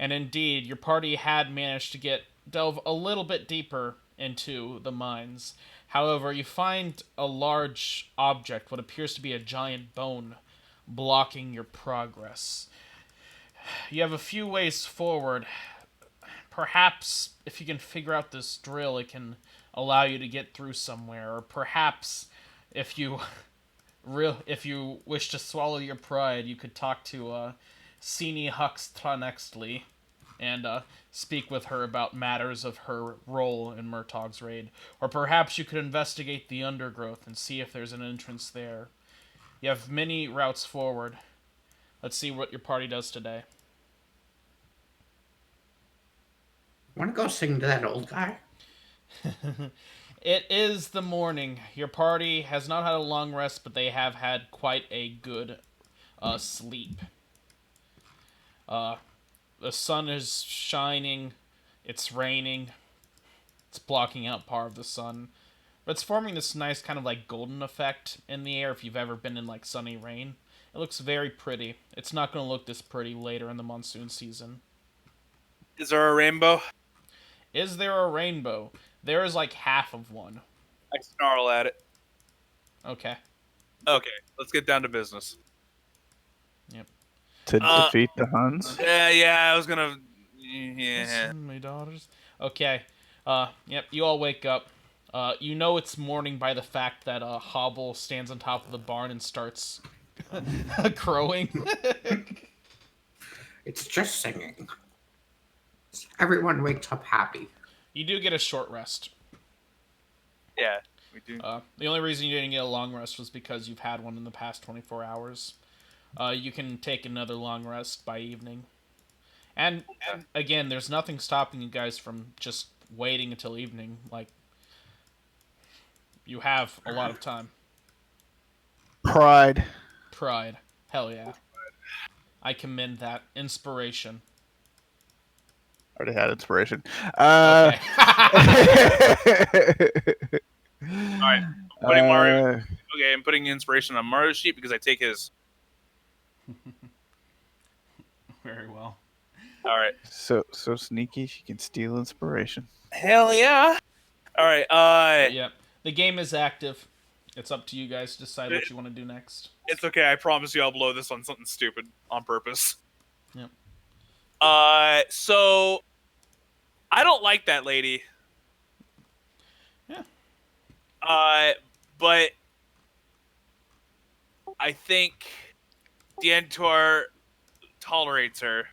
And indeed, your party had managed to delve a little bit deeper into the mines. However, you find a large object, what appears to be a giant bone, blocking your progress. You have a few ways forward. Perhaps if you can figure out this drill, it can allow you to get through somewhere. Or perhaps if you if you wish to swallow your pride, you could talk to Sini Hux Tranextly and speak with her about matters of her role in Murtaugh's raid. Or perhaps you could investigate the undergrowth and see if there's an entrance there. You have many routes forward. Let's see what your party does today. Want to go sing to that old guy? It is the morning. Your party has not had a long rest, but they have had quite a good sleep. Uh, the sun is shining. It's raining. It's blocking out part of the sun. But it's forming this nice kind of like golden effect in the air if you've ever been in like sunny rain. It looks very pretty. It's not going to look this pretty later in the monsoon season. Is there a rainbow? Is there a rainbow? There is like half of one. I snarl at it. Okay. Okay, let's get down to business. Yep. To defeat the Huns? Yeah, I was gonna. Yeah. My daughters. Okay. Yep. You all wake up. You know it's morning by the fact that Hobble stands on top of the barn and starts crowing. It's just singing. Everyone wakes up happy. You do get a short rest. Yeah, we do. The only reason you didn't get a long rest was because you've had one in the past 24 hours. You can take another long rest by evening. And again, there's nothing stopping you guys from just waiting until evening. Like, you have a lot of time. Pride. Pride. Hell yeah. I commend that. Inspiration. Already had inspiration. Okay. Alright, putting Mario. Okay, I'm putting inspiration on Mario's sheet because I take his. Very well. Alright. So sneaky, she can steal inspiration. Hell yeah. Alright, Yep. The game is active. It's up to you guys to decide what you want to do next. It's okay, I promise you I'll blow this on something stupid on purpose. Yep. So I don't like that lady. Yeah. But I think Dientor tolerates her.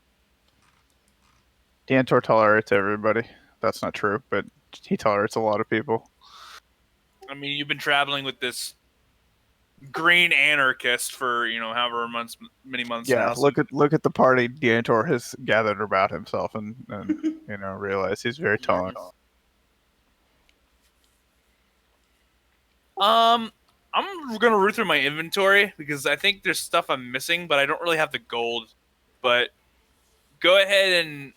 Dantor tolerates everybody. That's not true, but he tolerates a lot of people. I mean, you've been traveling with this green anarchist for however many months. Yeah, now, so. look at the party Dantor has gathered about himself, and realize he's very tolerant. I'm gonna root through my inventory because I think there's stuff I'm missing, but I don't really have the gold. But go ahead and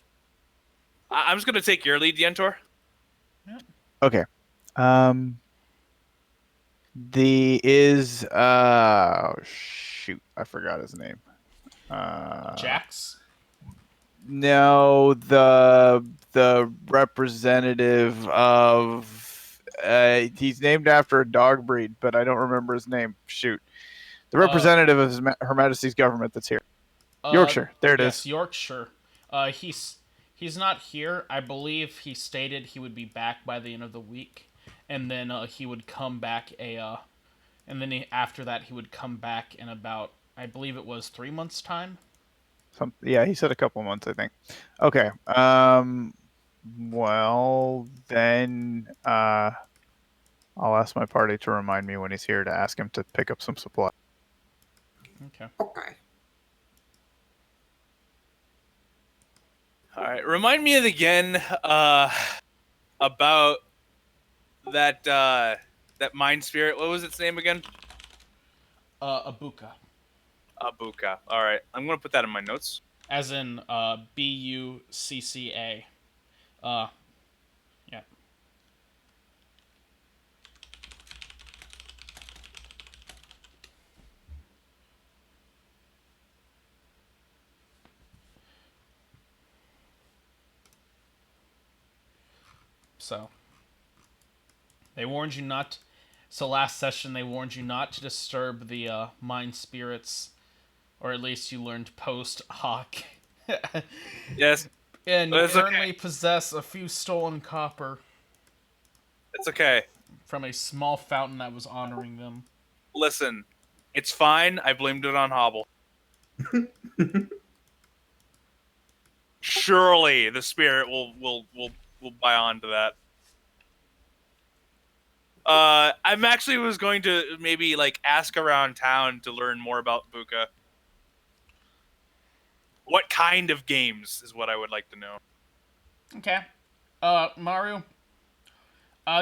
I'm just gonna take your lead, Dientor. Okay. Shoot, I forgot his name. Jax? No, the representative of he's named after a dog breed, but I don't remember his name. Shoot. The representative of Her Majesty's government that's here. Yorkshire. There it is. Yes, Yorkshire. He's not here. I believe he stated he would be back by the end of the week, and then he would come back after that he would come back in about, I believe it was 3 months' time. Yeah, he said a couple months, I think. Okay. Well, then I'll ask my party to remind me when he's here to ask him to pick up some supply. Okay. Okay. All right, remind me again about that mind spirit. What was its name again? Abuka. Abuka. All right, I'm gonna put that in my notes. As in Bucca. Yeah. So they warned you not. So last session they warned you not to disturb the mind spirits, or at least you learned post hoc. Yes, And you but it's currently okay. possess a few stolen copper It's okay. from a small fountain that was honoring them. Listen, it's fine. I blamed it on Hobble. Surely the spirit will buy on to that. I'm actually was going to maybe like ask around town to learn more about Buka. What kind of games is what I would like to know. Okay. Mario,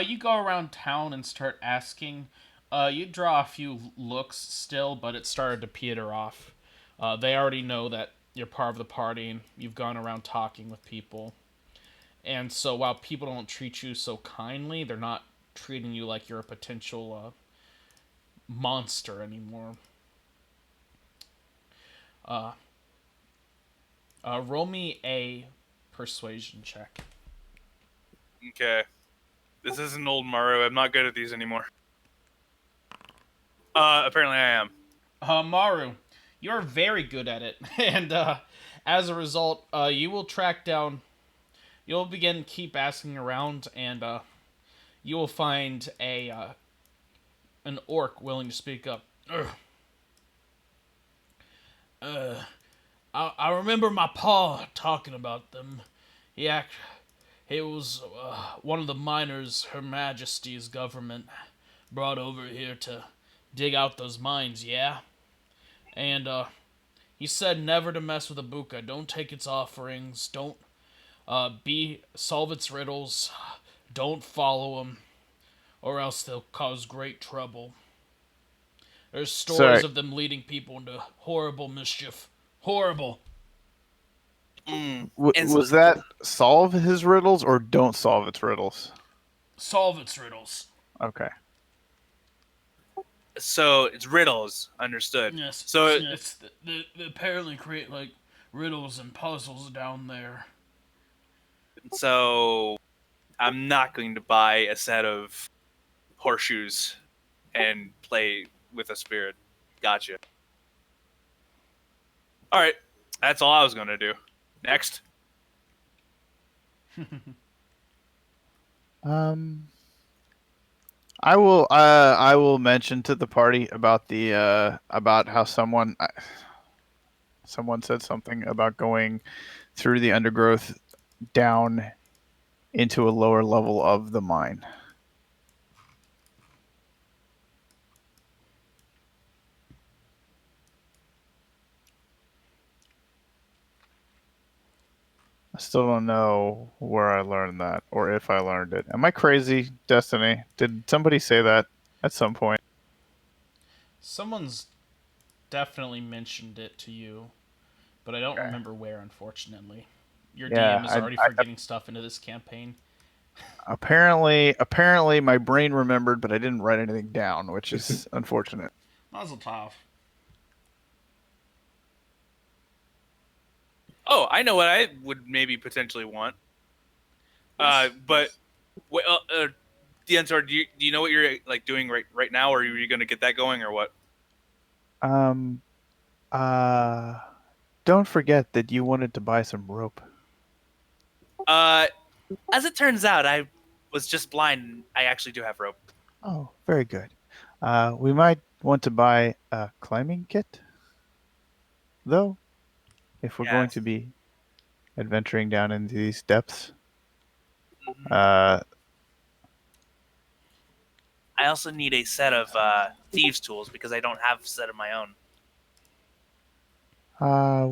you go around town and start asking. You draw a few looks still, but it started to peter off. They already know that you're part of the party and you've gone around talking with people. And so while people don't treat you so kindly, they're not treating you like you're a potential monster anymore. Uh, Roll me a persuasion check. Okay, this isn't old Mario. I'm not good at these anymore. Apparently I am. Maru, you're very good at it, and as a result, you will track down. You'll begin keep asking around, and you will find a an orc willing to speak up. Ugh. I remember my pa talking about them. He act, it was one of the miners Her Majesty's government brought over here to dig out those mines. Yeah, and he said never to mess with a buka. Don't take its offerings. Don't solve its riddles. Don't follow them, or else they'll cause great trouble. There's stories Sorry. of them leading people into horrible mischief. Horrible. Mm. Was that solve his riddles or don't solve its riddles? Solve its riddles. Okay. So it's riddles, understood. Yes. So It's they apparently create like riddles and puzzles down there. so I'm not going to buy a set of horseshoes and play with a spirit. Gotcha. All right, that's all I was going to do. Next. Um, I will mention to the party about the about how someone said something about going through the undergrowth down into a lower level of the mine. I still don't know where I learned that or if I learned it. Am I crazy, Destiny? Did somebody say that at some point? Someone's definitely mentioned it to you, but I don't Okay. remember where, unfortunately. Your Yeah, DM is already I forgetting stuff into this campaign. apparently my brain remembered, but I didn't write anything down, which is unfortunate. Mazel tov. Oh, I know what I would maybe potentially want. But well, Dientor, do you know what you're like doing right now, or are you going to get that going, or what? Um, uh, don't forget that you wanted to buy some rope. Uh, as it turns out, I was just blind. And I actually do have rope. Oh, very good. We might want to buy a climbing kit, though, if we're going Yes. to be adventuring down into these depths. Mhm. Uh, I also need a set of thieves' tools because I don't have a set of my own.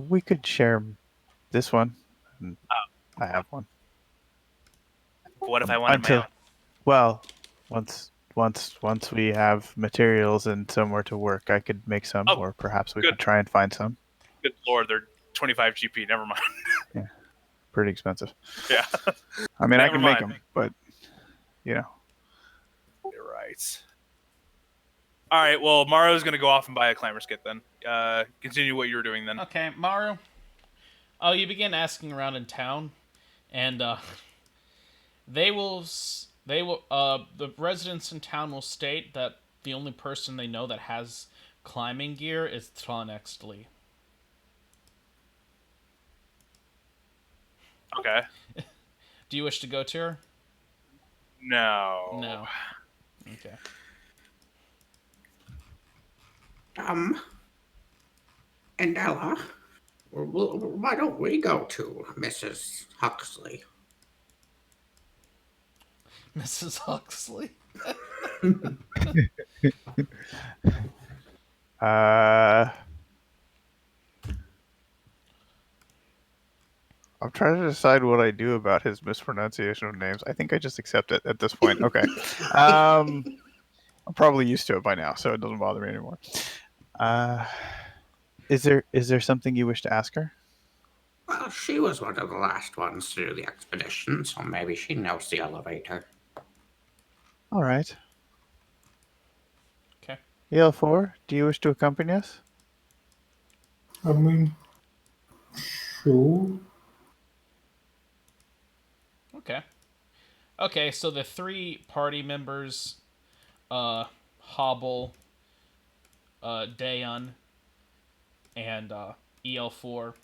we could share this one. And I have one. But what if I wanted my Until, own? well, once we have materials and somewhere to work, I could make some, Oh, or perhaps we good. could try and find some. Good lord, they're 25 GP. Never mind. Pretty expensive. Yeah, I mean, I Never can make mind. them, but you know. you're right. All right. Well, Mario's going to go off and buy a climber's kit then. Continue what you were doing then. Okay, Maru. Oh, you begin asking around in town, and The residents in town will state that the only person they know that has climbing gear is Tron Exley. Okay. Do you wish to go to her? No. No. Okay. Um, and Ella, why don't we go to Mrs. Huxley? Mrs. Huxley. Uh, I'm trying to decide what I do about his mispronunciation of names. I think I just accept it at this point. Okay. I'm probably used to it by now, so it doesn't bother me anymore. Uh, is there something you wish to ask her? Well, she was one of the last ones to do the expedition, so maybe she knows the elevator. All right. Okay. EL4, do you wish to accompany us? I mean, sure. Okay. Okay, so the three party members, Hobble, Dayon, and EL4.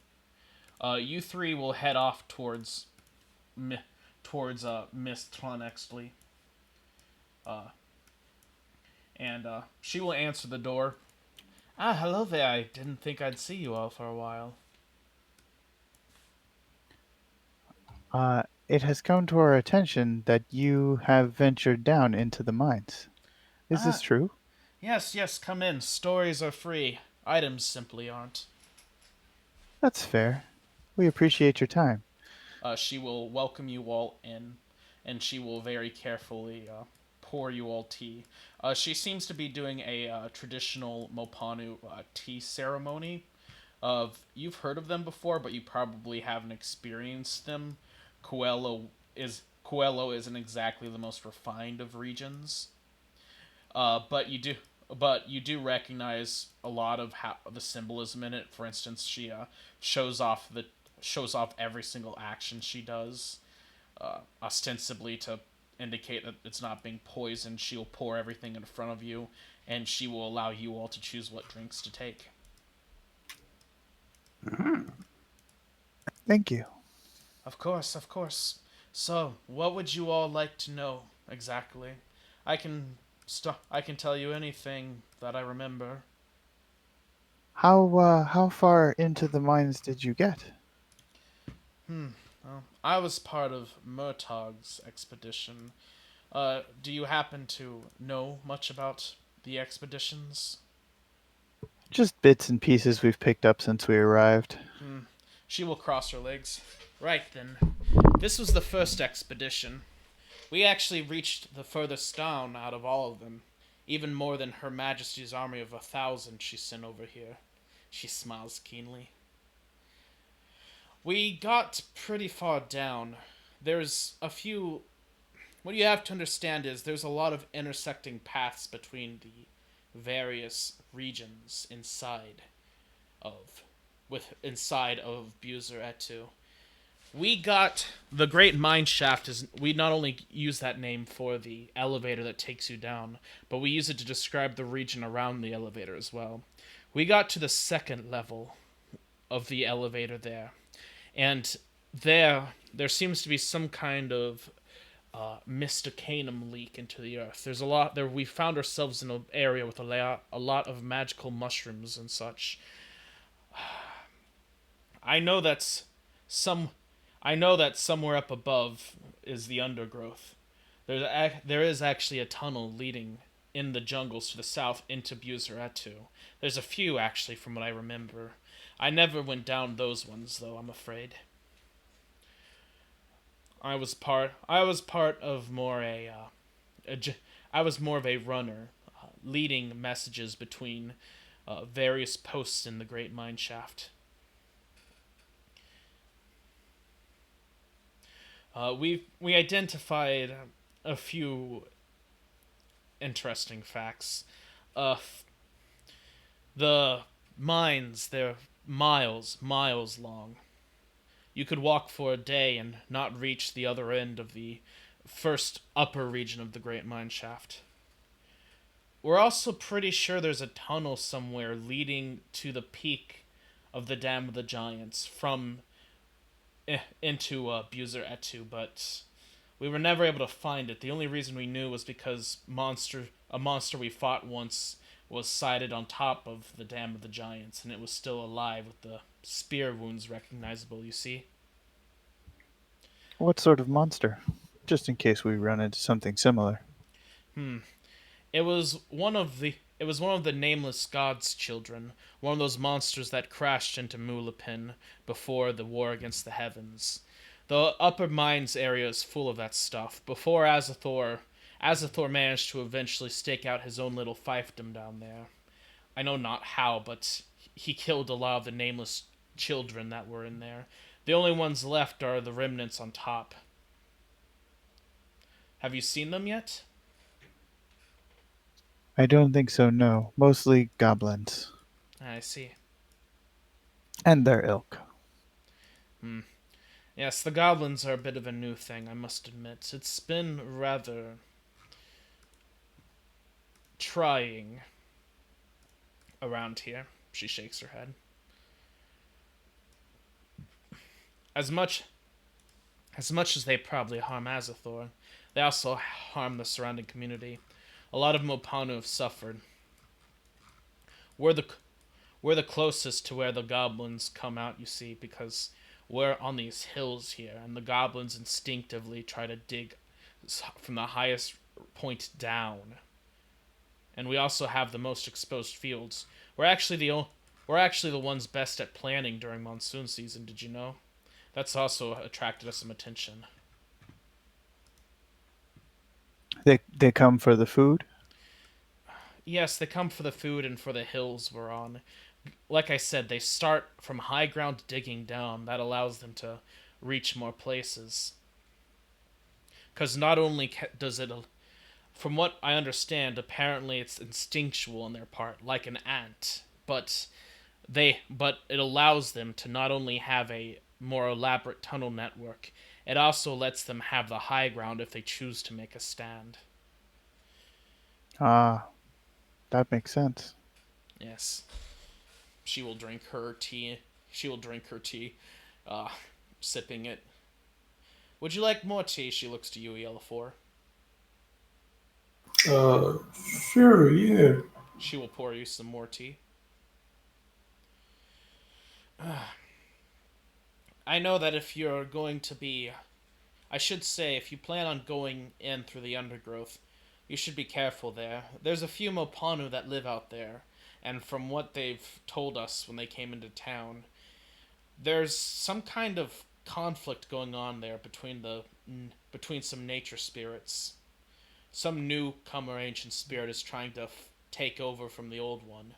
You three will head off towards Miss Tronexley. And she will answer the door. Ah, hello there. I didn't think I'd see you all for a while. It has come to our attention that you have ventured down into the mines. Is this Ah, true? yes, yes, come in. Stories are free. Items simply aren't. That's fair. We appreciate your time. She will welcome you all in, and she will very carefully pour you all tea. She seems to be doing a traditional Mopanu tea ceremony. You've heard of them before, but you probably haven't experienced them. Coelho isn't exactly the most refined of regions, but you do recognize a lot of the symbolism in it. For instance, she shows off the shows off every single action she does, ostensibly to indicate that it's not being poisoned. She'll pour everything in front of you, and she will allow you all to choose what drinks to take. Thank you. Of course, of course. So, what would you all like to know exactly? I can tell you anything that I remember. How far into the mines did you get? Well, I was part of Murtag's expedition. Do you happen to know much about the expeditions? Just bits and pieces we've picked up since we arrived. She will cross her legs. Right then. This was the first expedition. We actually reached the furthest down out of all of them. Even more than Her Majesty's army of 1,000 she sent over here. She smiles keenly. We got pretty far down. There's a few. What you have to understand is there's a lot of intersecting paths between the various regions of inside of Buzer Etu. We got the Great Mine Shaft. Is we not only use that name for the elevator that takes you down, but we use it to describe the region around the elevator as well. We got to the second level of the elevator there, and there seems to be some kind of mysticanum leak into the earth. There's a lot there. We found ourselves in an area with a lot of magical mushrooms and such. I know that's some. I know that somewhere up above is the undergrowth. There is actually a tunnel leading in the jungles to the south into Buzeretu. There's a few actually, from what I remember. I never went down those ones though. I'm afraid. I was part of more I was more of a runner, leading messages between various posts in the Great Mine Shaft. We identified a few interesting facts. The mines, they're miles long. You could walk for a day and not reach the other end of the first upper region of the Great Mine Shaft. We're also pretty sure there's a tunnel somewhere leading to the peak of the Dam of the Giants from into Buzer Etu, but we were never able to find it. The only reason we knew was because a monster we fought once was sighted on top of the Dam of the Giants, and it was still alive with the spear wounds recognizable, you see? What sort of monster? Just in case we run into something similar. It was one of the nameless god's children, one of those monsters that crashed into Mulapin before the war against the heavens. The upper mines area is full of that stuff. Before Azathor managed to eventually stake out his own little fiefdom down there. I know not how, but he killed a lot of the nameless children that were in there. The only ones left are the remnants on top. Have you seen them yet? I don't think so, no. Mostly goblins. I see. And their ilk. Yes, the goblins are a bit of a new thing, I must admit. It's been rather trying around here. She shakes her head. As much as they probably harm Azathor, they also harm the surrounding community. A lot of Mopanu have suffered. We're the we're the closest to where the goblins come out, you see, because we're on these hills here, and the goblins instinctively try to dig from the highest point down. And we also have the most exposed fields. We're actually the ones best at planning during monsoon season. Did you know? That's also attracted us some attention. They come for the food? Yes, they come for the food and for the hills we're on. Like I said, they start from high ground digging down. That allows them to reach more places. Because not only does it, from what I understand, apparently it's instinctual on their part, like an ant. But it allows them to not only have a more elaborate tunnel network, it also lets them have the high ground if they choose to make a stand. Ah, that makes sense. Yes. She will drink her tea. She will drink her tea, uh, sipping it. Would you like more tea? She looks to you, Yellowfor. Uh, sure, yeah. She will pour you some more tea. I know that if you're going to be. I should say, if you plan on going in through the undergrowth, you should be careful there. There's a few Mopanu that live out there, and from what they've told us when they came into town, there's some kind of conflict going on there between some nature spirits. Some newcomer ancient spirit is trying to take over from the old one.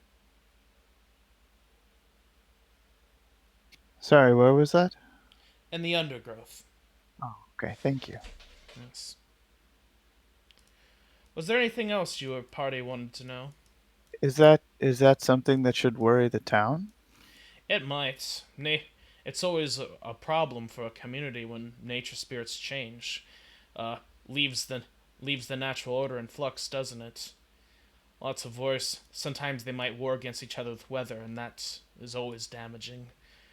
Sorry, where was that? In the undergrowth. Oh, okay, thank you. Yes. Was there anything else your party wanted to know? Is that something that should worry the town? It might. It's always a problem for a community when nature spirits change. Uh, leaves the leaves the natural order in flux, doesn't it? Lots of wars. Sometimes they might war against each other with weather, and that is always damaging.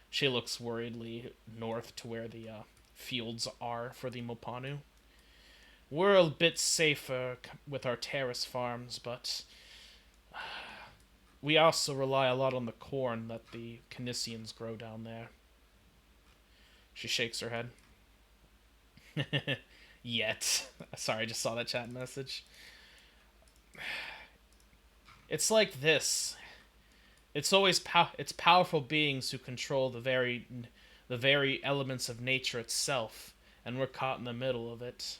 She looks worriedly north to where the fields are for the Mopanu. We're a bit safer with our terrace farms, but we also rely a lot on the corn that the Canisians grow down there. She shakes her head. Yet. Sorry, I just saw that chat message. It's like this. It's powerful beings who control the very elements of nature itself, and we're caught in the middle of it.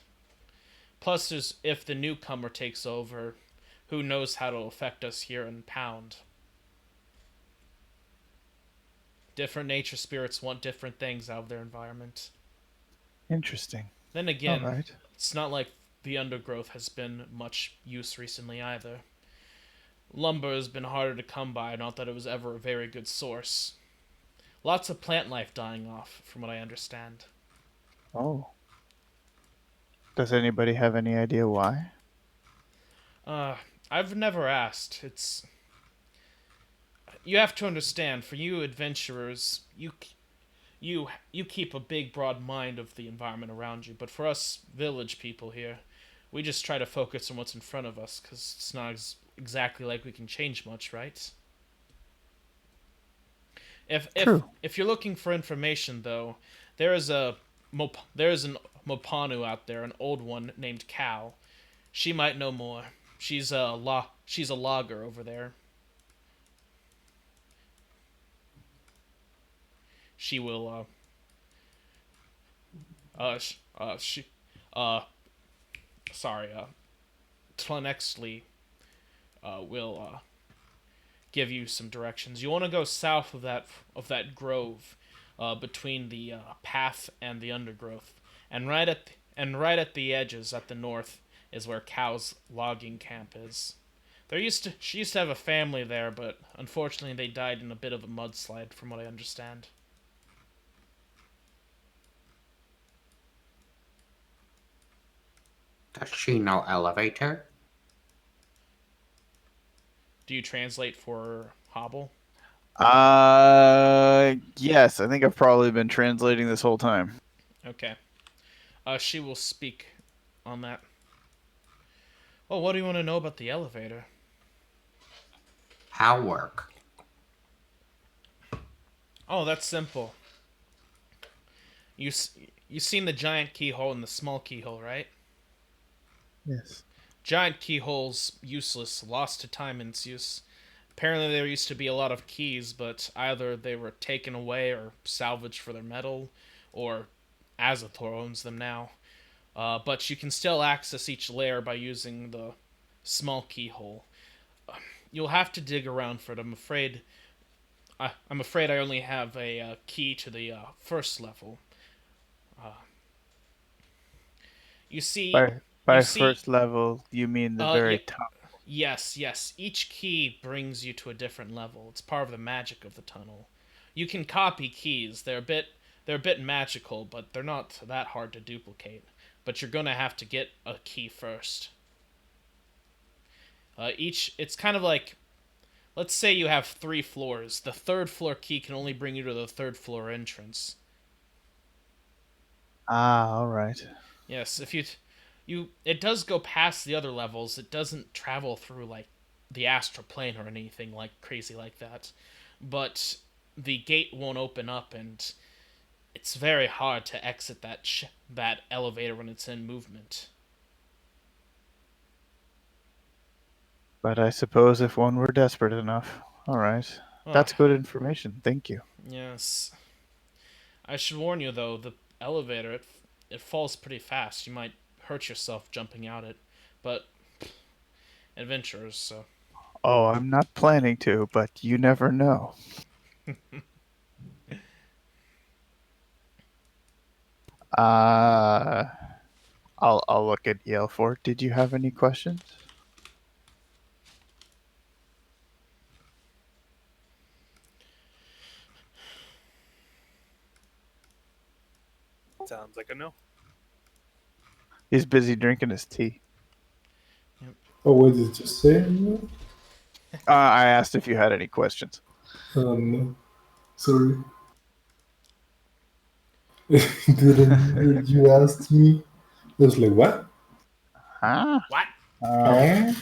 Plus, if the newcomer takes over, who knows how it'll affect us here in Pound. Different nature spirits want different things out of their environment. Interesting. Then All again, right. it's not like the undergrowth has been much use recently either. Lumber has been harder to come by, not that it was ever a very good source. Lots of plant life dying off, from what I understand. Oh, Does anybody have any idea why? Uh, I've never asked. It's you have to understand. For you adventurers, you keep a big, broad mind of the environment around you. But for us village people here, we just try to focus on what's in front of us because it's not exactly like we can change much, right? True. If you're looking for information, though, there is a there is an Mopanu out there, an old one named Cal. She might know more. She's a logger over there. She will she uh sorry Tlenexley will give you some directions. You want to go south of that grove, between the path and the undergrowth, and right at the edges at the north is where Cow's logging camp is. She used to have a family there, but unfortunately they died in a bit of a mudslide, from what I understand. Does she know elevator? Do you translate for Hobble? Yes, I think I've probably been translating this whole time. Okay. She will speak on that. Well, what do you want to know about the elevator? How work? Oh, that's simple. You you seen the giant keyhole and the small keyhole, right? Yes. Giant keyholes useless, lost to time and its use. Apparently, there used to be a lot of keys, but either they were taken away or salvaged for their metal, or Azathor owns them now. But you can still access each layer by using the small keyhole. You'll have to dig around for it. I'm afraid I only have a key to the first level. You see, By you by see. first level, you mean the Yeah, very top. yes, yes. Each key brings you to a different level. It's part of the magic of the tunnel. You can copy keys. They're a bit magical, but they're not that hard to duplicate. But you're gonna have to get a key first. It's kind of like, let's say you have 3 floors. The third floor key can only bring you to the third floor entrance. Ah, all right. Yes, if it does go past the other levels. It doesn't travel through like the astral plane or anything like crazy like that. But the gate won't open up, and it's very hard to exit that elevator when it's in movement. But I suppose if one were desperate enough. All right. Ah, That's good information. Thank you. yes. I should warn you though, the elevator it falls pretty fast. You might hurt yourself jumping out it, but adventurers, so Oh, I'm not planning to, but you never know. Uh, I'll look at Yale for it. Did you have any questions? Sounds like a no. He's busy drinking his tea. Oh, what did you say? No? I asked if you had any questions. No. Sorry. Didn't you ask me? I was like, what? Huh? what? Huh?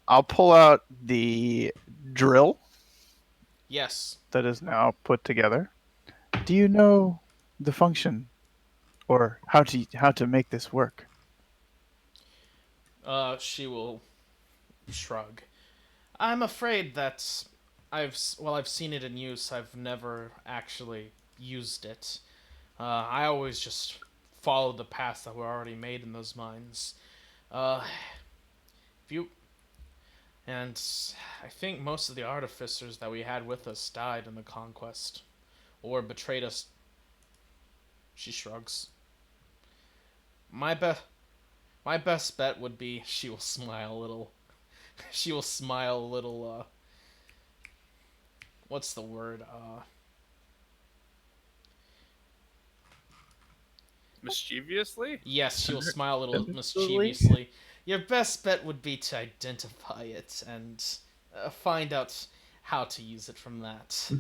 I'll pull out the drill Yes. that is now put together. Do you know the function or how to make this work? She will shrug. I'm afraid that I've seen it in use. I've never actually used it. I always just followed the paths that were already made in those mines. Uh, if you and I think most of the artificers that we had with us died in the conquest or betrayed us. She shrugs. My best my best bet would be she will smile a little. She will smile a little. What's the word? Mischievously? Yes, she will smile a little Sinisterly? mischievously. Your best bet would be to identify it and find out how to use it from that.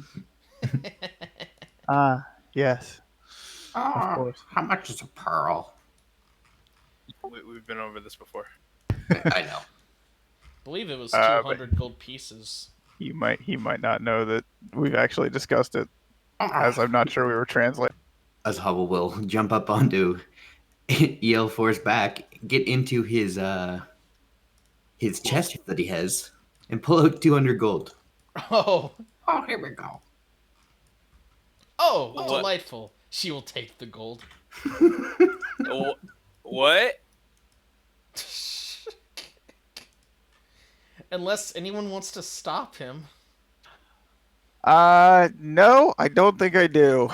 Ah, yes, of Oh, course. how much is a pearl? We've been over this before. I know. I believe it was But 200 gold pieces. he might not know that we've actually discussed it, as Ah, I'm not sure we were translating. Azhubble will jump up onto EL4's back, get into his chest that he has, and pull out 200 gold. Oh, Oh, here we go. oh, What? delightful. She will take the gold. What? Unless anyone wants to stop him. No, I don't think I do.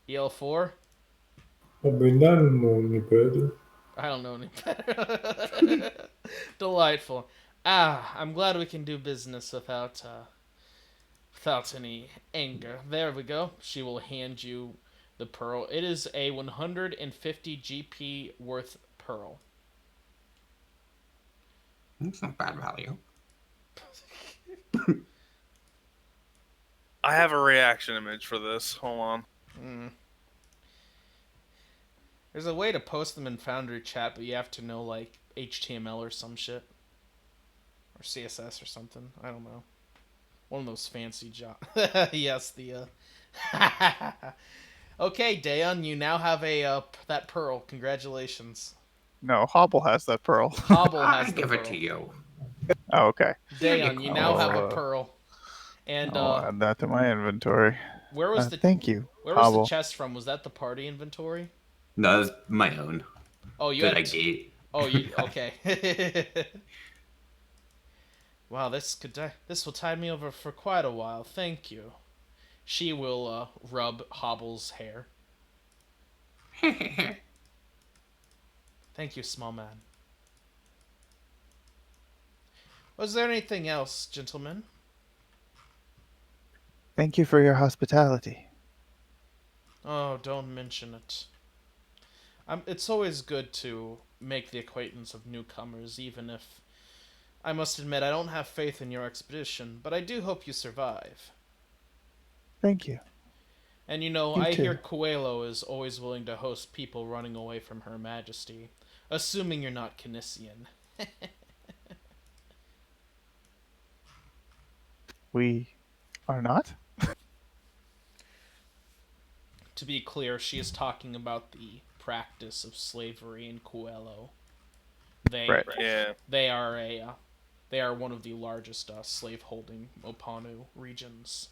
EL4? I mean, I don't know any better. I don't know any better. Delightful. Ah, I'm glad we can do business without any anger. There we go. She will hand you the pearl. It is a 150 GP worth pearl. That's not bad value. I have a reaction image for this. Hold on. Mm. There's a way to post them in Foundry chat, but you have to know like HTML or some shit. Or CSS or something. I don't know. One of those fancy jobs. Yes, the Okay, Dayon, you now have a that pearl. Congratulations. No, Hobble has that pearl. Hobble I has the give it pearl. to you. Oh, okay. Here you Dayon, you go. now have a Oh, pearl. And I'll add that to my inventory. where was the Thank you, where was the Hobble. chest from? Was that the party inventory? No, that's my own Oh, you that had I gave. Oh, you okay. Wow, this will tide me over for quite a while. Thank you. She will rub Hobble's hair. Thank you, small man. Was there anything else, gentlemen? Thank you for your hospitality. Oh, don't mention it. It's always good to make the acquaintance of newcomers, even if I must admit I don't have faith in your expedition, but I do hope you survive. Thank you. And you know, You I too. hear Coelho is always willing to host people running away from Her Majesty, assuming you're not Canisian. We are not? To be clear, she is talking about the practice of slavery in Coelho. They Right. Yeah. they are they are one of the largest slave-holding Mopanu regions.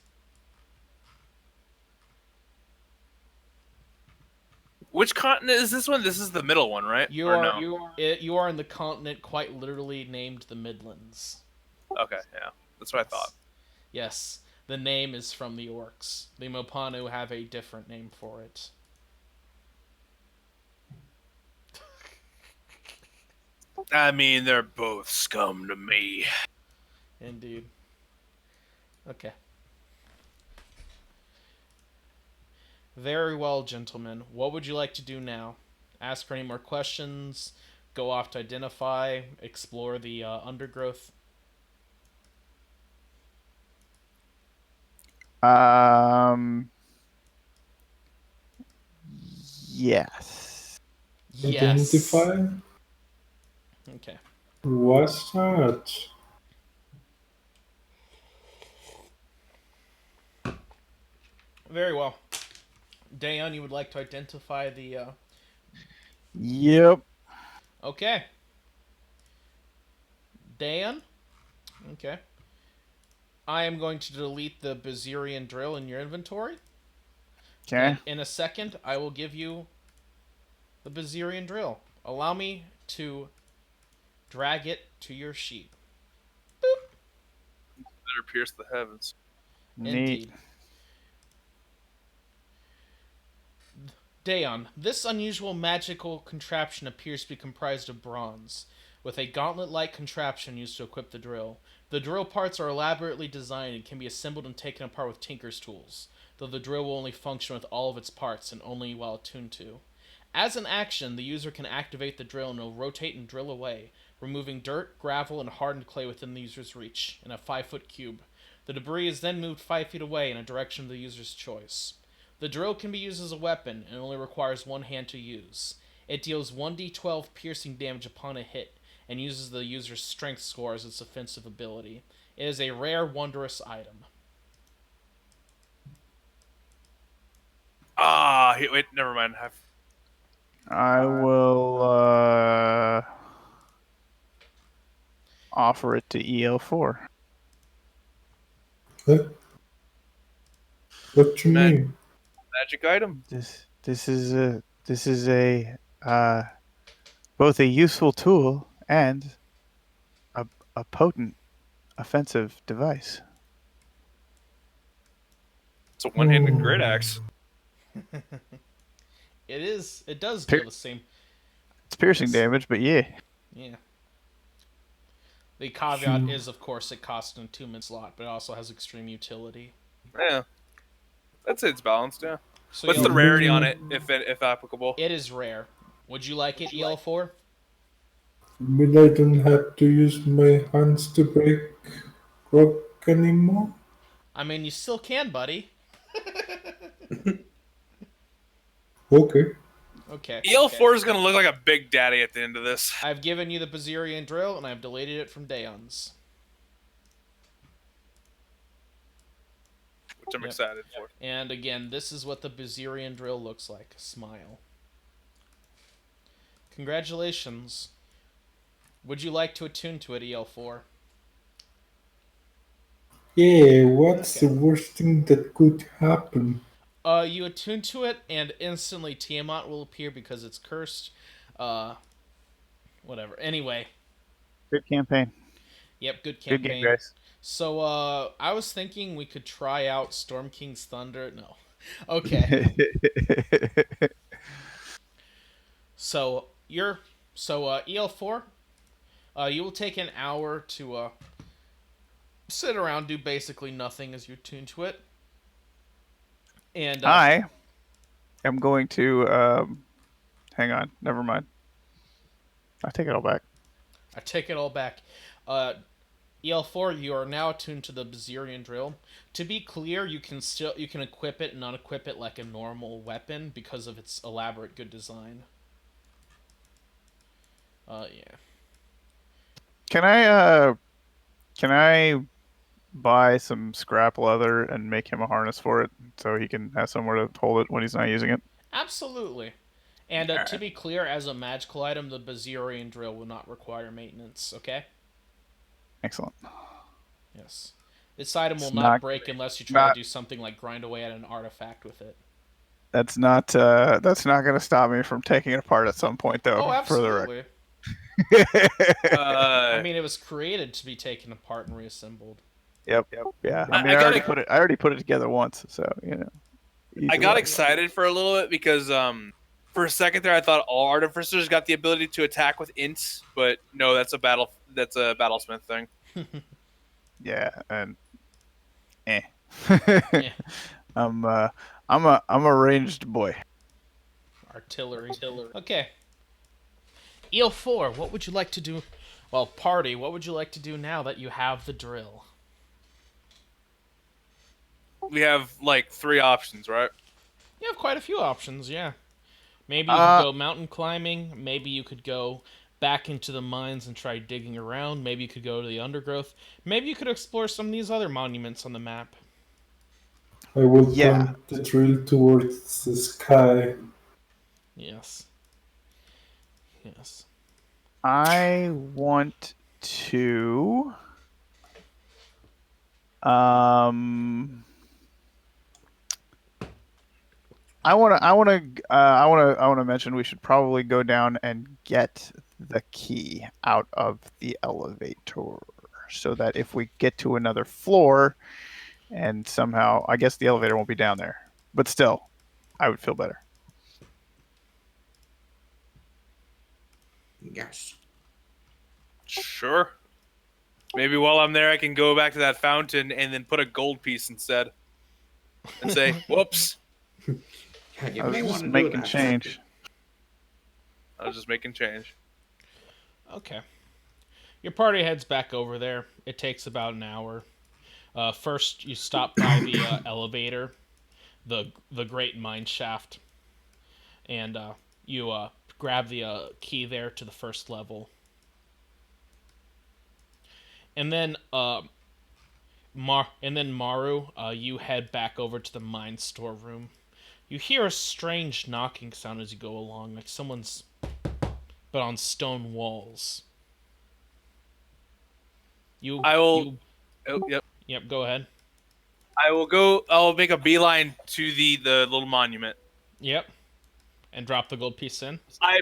Which continent is this one? This is the middle one, right? You Or are no? you are in the continent quite literally named the Midlands. Okay, yeah. That's what I thought. Yes, the name is from the orcs. The Mopanu have a different name for it. I mean, they're both scum to me. Indeed. Okay. Very well, gentlemen. What would you like to do now? Ask for any more questions? Go off to identify? Explore the undergrowth? Um. Yes. Yes. Identify? Okay. What's that? Very well. Dayon, you would like to identify the Yep. Okay. Dayon? Okay. I am going to delete the Bazirian drill in your inventory. Okay. And in a second, I will give you the Bazirian drill. Allow me to drag it to your sheet. Better pierce the heavens. Neat. Indeed. Dayon, this unusual magical contraption appears to be comprised of bronze, with a gauntlet-like contraption used to equip the drill. The drill parts are elaborately designed and can be assembled and taken apart with tinker's tools. though the drill will only function with all of its parts and only while attuned to. As an action, the user can activate the drill and it will rotate and drill away, removing dirt, gravel, and hardened clay within the user's reach in a 5-foot cube. The debris is then moved 5 feet away in a direction of the user's choice. The drill can be used as a weapon and only requires one hand to use. It deals 1d12 piercing damage upon a hit and uses the user's strength score as its offensive ability. It is a rare, wondrous item. Wait, never mind. I will offer it to EL4. Huh? What you Man. mean? Magic item. This is a both a useful tool and a potent offensive device. It's a one-handed great axe. It does deal the same. It's piercing Yes. damage, but yeah. Yeah. The caveat is, of course, it costs an attunement slot, but it also has extreme utility. Yeah. That's it's balanced, yeah. So What's the rarity on it, if applicable? It is rare. Would you like it, EL4? I mean, I don't have to use my hands to break rock anymore. I mean, you still can, buddy. Okay. Okay. EL4 is going to look like a big daddy at the end of this. I've given you the Bazirian drill, and I've deleted it from Daeon's. Which I'm excited for. And again, this is what the Bazirian drill looks like. Smile. Congratulations. Would you like to attune to it, EL4? Yeah, what's the worst thing that could happen? You attune to it, and instantly Tiamat will appear because it's cursed. Whatever. Anyway. Good campaign. Yep, good campaign. Good game, guys. So, I was thinking we could try out Storm King's Thunder. No. Okay. So, EL4, you will take an hour to, sit around, do basically nothing as you tune to it. And, I am going to, hang on, never mind. I take it all back. I take it all back. EL4, you are now attuned to the Bazirian drill. To be clear, you can equip it and not equip it like a normal weapon because of its elaborate good design. Yeah. Can I buy some scrap leather and make him a harness for it so he can have somewhere to hold it when he's not using it? Absolutely. And to be clear, as a magical item, the Bazirian drill will not require maintenance, okay? Excellent. Yes. This item will It's not not- break unless you try to do something like grind away at an artifact with it. That's not going to stop me from taking it apart at some point, though. Oh, For the record. absolutely. I I mean, it was created to be taken apart and reassembled. Yep. Yeah. I I mean, I gotta- already put it together once, so you know. I Either got way. excited for a little bit because for a second there I thought all artificers got the ability to attack with ints, but no, that's a battlesmith thing. Yeah, and eh. Yeah. I'm a ranged boy. Artillery. Okay. EL4, what would you like to do? Well, party, what would you like to do now that you have the drill? We have like 3 options, right? You have quite a few options, yeah. Maybe you could go mountain climbing. Maybe you could go back into the mines and try digging around. Maybe you could go to the undergrowth. Maybe you could explore some of these other monuments on the map. I will Yeah. point the drill towards the sky. Yes. Yes. I want to I want to mention we should probably go down and get the key out of the elevator so that if we get to another floor and somehow I guess the elevator won't be down there, but still I would feel better. Yes. Sure. Maybe while I'm there I can go back to that fountain and then put a gold piece instead. and say, "Whoops, Yeah, you I was may want just to do making that. change. I was just making change." Okay. Your party heads back over there. It takes about an hour. First, you stop by the elevator, the Great Mine Shaft, and you grab the key there to the first level. And then Maru, you head back over to the mine storeroom. You hear a strange knocking sound as you go along, like someone's, but on stone walls. You I will. you Oh, yep. Yep. Go ahead. I will go. I'll make a beeline to the little monument. Yep. And drop the gold piece in. I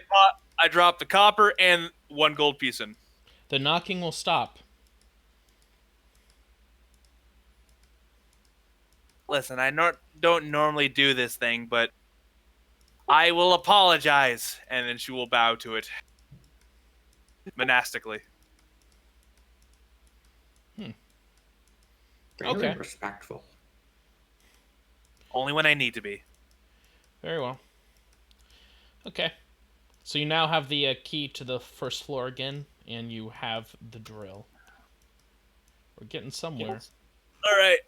drop the copper and 1 gold piece in. The knocking will stop. Listen, I don't normally do this thing, but I will apologize, and then she will bow to it monastically. Very Okay. respectful. Only when I need to be. Very well. Okay. So you now have the key to the first floor again, and you have the drill. We're getting somewhere. Yes. All right.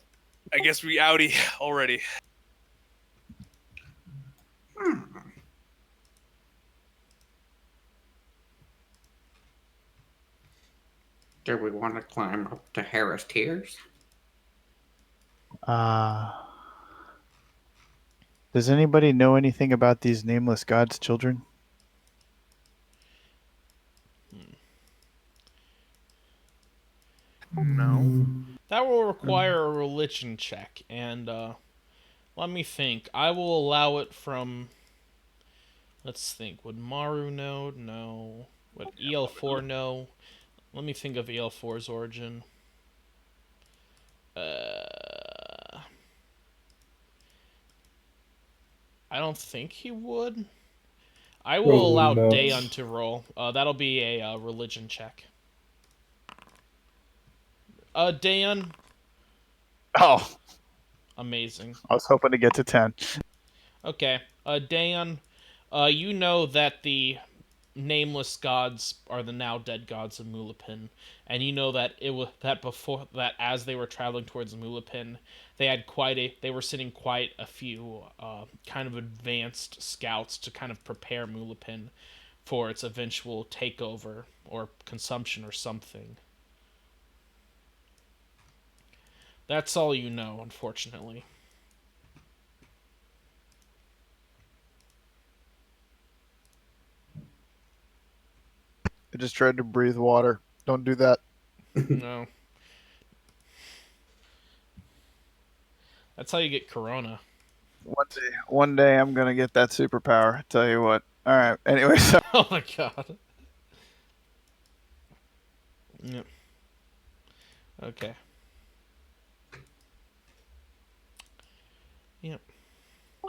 I guess we outie already. Do we want to climb up to Harris Tears? Does anybody know anything about these nameless gods' children? No. That will require a religion check, and let me think. I will allow it from. Let's think. Would Maru know? No. Would EL4 know? Let me think of EL4's origin. I don't think he would. I will Probably allow not. Dayon to roll. That'll be a religion check. Dayon, Oh, amazing. I was hoping to get to 10. Okay, Dayon, you know that the nameless gods are the now dead gods of Mulapin, and you know that it was that before that as they were traveling towards Mulapin, they were sending quite a few kind of advanced scouts to kind of prepare Mulapin for its eventual takeover or consumption or something. That's all you know, unfortunately. I just tried to breathe water. Don't do that. No. That's how you get corona. One day I'm gonna get that superpower. I tell you what. All right. Anyway, so Oh my god. Yep. Okay. Yep.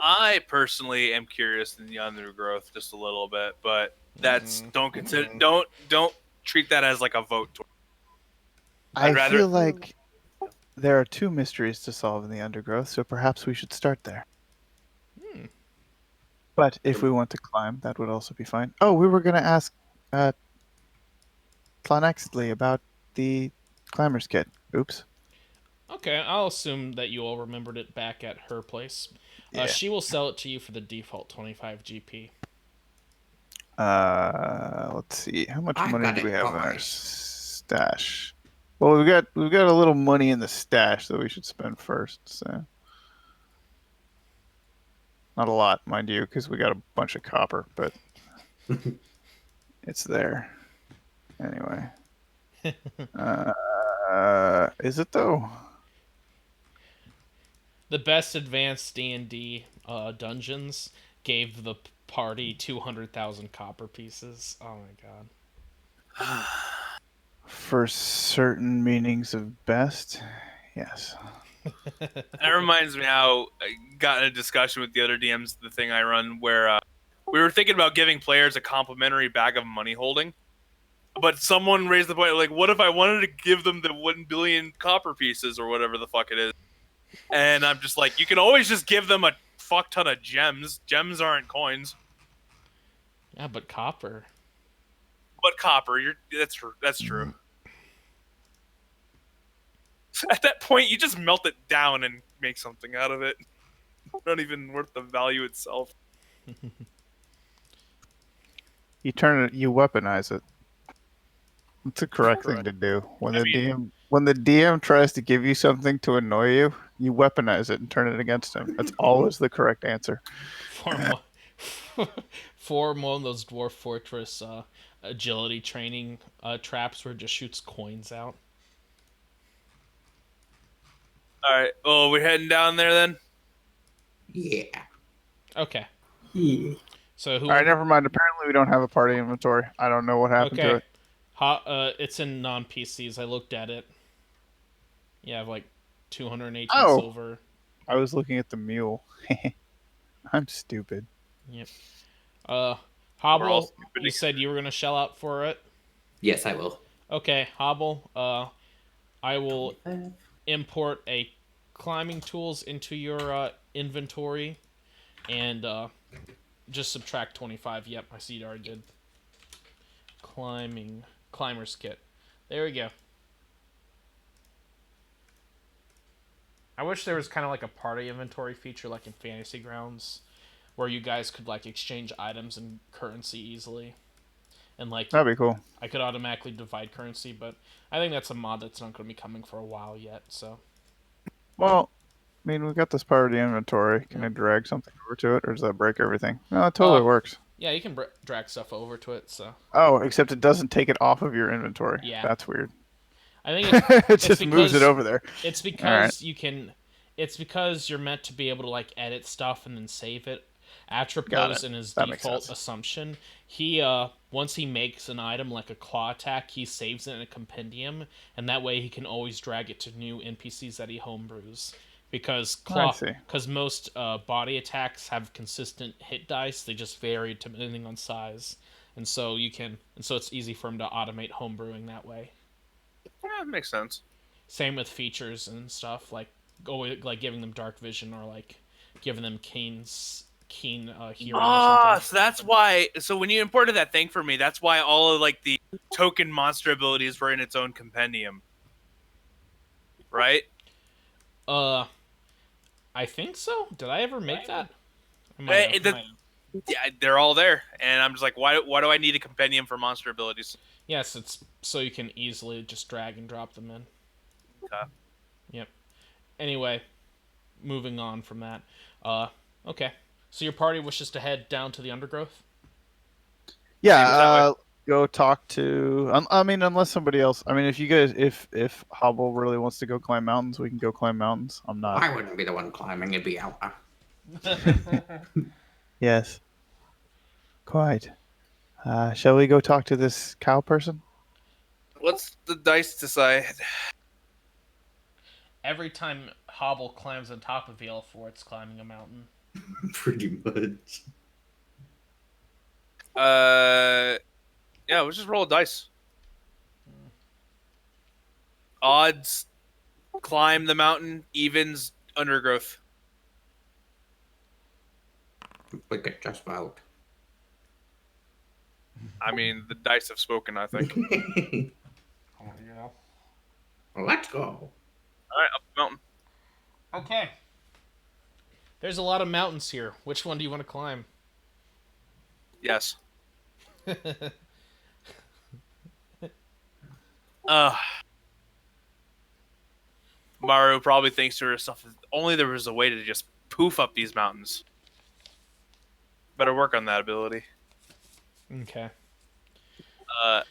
I personally am curious in the undergrowth just a little bit, but that's don't treat that as like a vote. I'd I rather feel like there are 2 mysteries to solve in the undergrowth, so perhaps we should start there. But if we want to climb, that would also be fine. Oh, we were gonna ask Clonextly about the climber's kit. Oops. Okay, I'll assume that you all remembered it back at her place. Yeah. She will sell it to you for the default 25 GP. Let's see. How much I money got do we it, have in our boys. stash? Well, we've got a little money in the stash that we should spend first. So not a lot, mind you, because we got a bunch of copper, but it's there anyway. Is it though? The best advanced D&D dungeons gave the party 200,000 copper pieces. Oh my god. For certain meanings of best, yes. That reminds me how I got in a discussion with the other DMs, the thing I run, where we were thinking about giving players a complimentary bag of money holding. But someone raised the point, like, what if I wanted to give them the 1 billion copper pieces or whatever the fuck it is? And I'm just like, you can always just give them a fuck ton of gems. Gems aren't coins, Yeah, but copper. but copper. That's true. At that point, you just melt it down and make something out of it. Not even worth the value itself. You turn it, you weaponize it. It's the correct thing Correct. to do. When I the mean- DM tries to give you something to annoy you, you weaponize it and turn it against him. That's always the correct answer. Form one, form one of those dwarf fortress agility training traps where it just shoots coins out. All right. Oh, we're heading down there then. Yeah. Okay. Yeah. So who? All right, never mind. Apparently, we don't have a party inventory. I don't know what happened to Okay. it. It's in non PCs. I looked at it. You have like 218 Oh. silver. I was looking at the mule. I'm stupid. Yep. We're all Hobble, stupid. you said you were gonna shell out for it. Yes, I will. Okay, Hobble. I will import a climbing tools into your inventory, and just subtract 25. Yep, I see you already did. Climber's kit. There we go. I wish there was kind of like a party inventory feature like in Fantasy Grounds where you guys could like exchange items and currency easily. And like That'd be cool. I could automatically divide currency, but I think that's a mod that's not going to be coming for a while yet, so Well, I mean, we got this party inventory. Can Yeah. I drag something over to it, or does that break everything? No, it totally works. yeah, you can drag stuff over to it, so Oh, except it doesn't take it off of your inventory. Yeah. That's weird. I think it's It just moves it because- over there. It's because Alright. you can. It's because you're meant to be able to like edit stuff and then save it. Got Atropos it. in his That makes default sense. assumption, he once he makes an item like a claw attack, he saves it in a compendium, and that way he can always drag it to new NPCs that he homebrews. Because see. because most body attacks have consistent hit dice, they just vary depending on size, and so it's easy for him to automate homebrewing that way. Yeah, makes sense. Same with features and stuff like giving them dark vision or like giving them keen hearing or Ah, something. so that's why. So when you imported that thing for me, that's why all of like the token monster abilities were in its own compendium, right? I think so. Did I ever make that? I Eh, might have. the- Yeah, they're all there, and I'm just like, why do I need a compendium for monster abilities? Yes, it's so you can easily just drag and drop them in. Okay. Yep. Anyway, moving on from that. Okay. So your party wishes to head down to the undergrowth? Yeah, Seems that way. go talk to. I mean, unless somebody else. I mean, if you guys, if Hobble really wants to go climb mountains, we can go climb mountains. I'm not. I wouldn't be the one climbing, it'd be Alpha. Yes. Quite. Shall we go talk to this cow person? What's the dice decide? Every time Hobble climbs on top of VL4, it's climbing a mountain. Pretty much. Yeah, we'll just roll a dice. Odds, climb the mountain. Evens, undergrowth. We could just vote. I mean, the dice have spoken, I think. Oh, yeah. Let's go. All right, up the mountain. Okay. There's a lot of mountains here. Which one do you want to climb? Yes. Maru probably thinks to herself, if only there was a way to just poof up these mountains. Better work on that ability. Okay.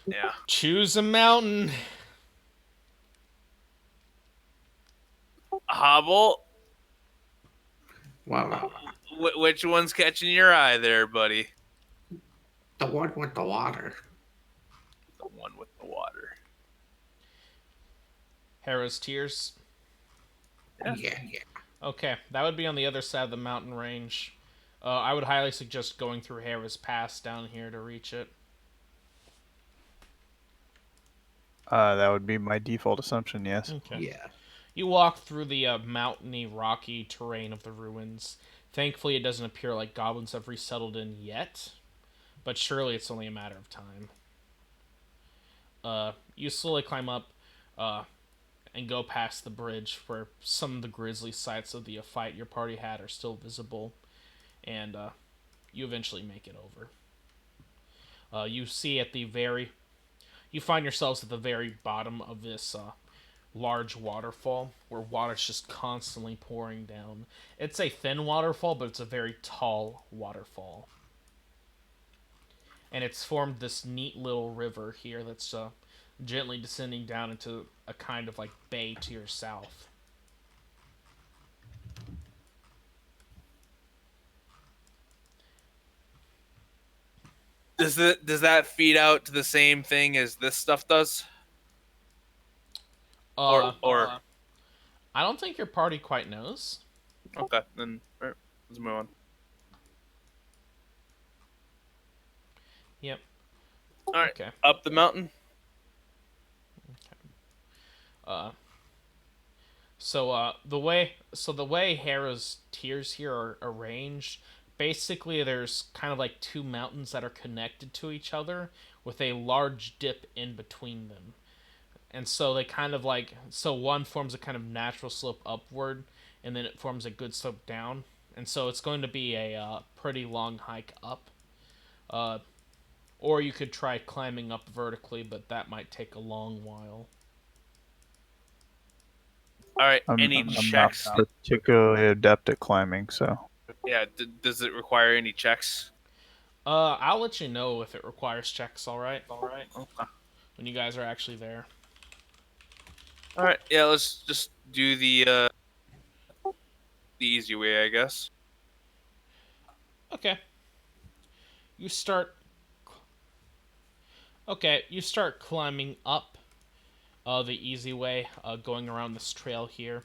Yeah. Choose a mountain. Hobble, Well, which one's catching your eye there, buddy? the one with the water. The one with the water. Hera's Tears. Yeah. Yeah. Okay, that would be on the other side of the mountain range. I would highly suggest going through Hera's Pass down here to reach it. That would be my default assumption. Yes. Okay. Yeah. You walk through the mountainy, rocky terrain of the ruins. Thankfully, it doesn't appear like goblins have resettled in yet, but surely it's only a matter of time. You slowly climb up uh, and go past the bridge where some of the grisly sights of the fight your party had are still visible, and you eventually make it over. You see at the very, you find yourselves at the very bottom of this large waterfall where water's just constantly pouring down. It's a thin waterfall, but it's a very tall waterfall. And it's formed this neat little river here that's gently descending down into a kind of like bay to your south. Does that feed out to the same thing as this stuff does? Uh, Or I don't think your party quite knows. okay, then all right, let's move on. Yep. All right, Okay. up the mountain. Uh, the way Hera's tiers here are arranged, basically there's kind of like two mountains that are connected to each other with a large dip in between them. And so they kind of like so one forms a kind of natural slope upward and then it forms a good slope down. And so it's going to be a pretty long hike up. Uh, or you could try climbing up vertically, but that might take a long while. All right, I'm, any I'm not checks? particularly adept at climbing, so Yeah, does it require any checks? I'll let you know if it requires checks, alright? Okay. When you guys are actually there. All right, yeah, let's just do the easy way, I guess. Okay. You start you start climbing up the easy way, going around this trail here.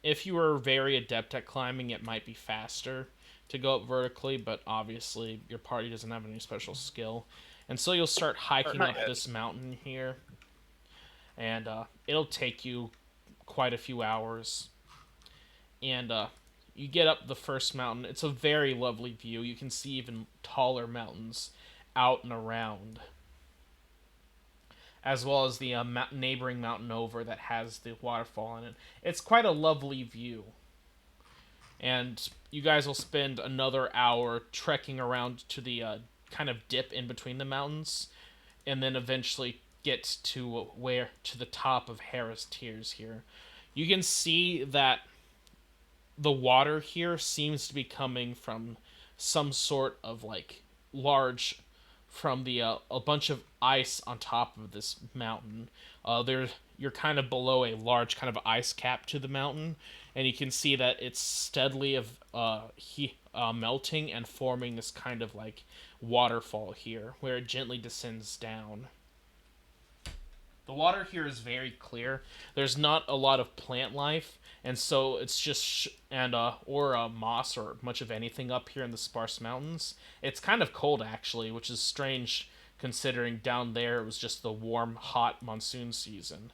If you were very adept at climbing, it might be faster to go up vertically, but obviously your party doesn't have any special skill. And so you'll start hiking Not up yet. this mountain here, and it'll take you quite a few hours. And you get up the first mountain. It's a very lovely view. You can see even taller mountains out and around, as well as the neighboring mountain over that has the waterfall in it. It's quite a lovely view. And you guys will spend another hour trekking around to the kind of dip in between the mountains, and then eventually get to the top of Hera's Tears here. You can see that the water here seems to be coming from some sort of like large from the a bunch of ice on top of this mountain. You're kind of below a large kind of ice cap to the mountain, and you can see that it's steadily melting and forming this kind of like waterfall here, where it gently descends down. The water here is very clear. There's not a lot of plant life, and so it's just or moss or much of anything up here in the sparse mountains. It's kind of cold actually, which is strange considering down there it was just the warm, hot monsoon season.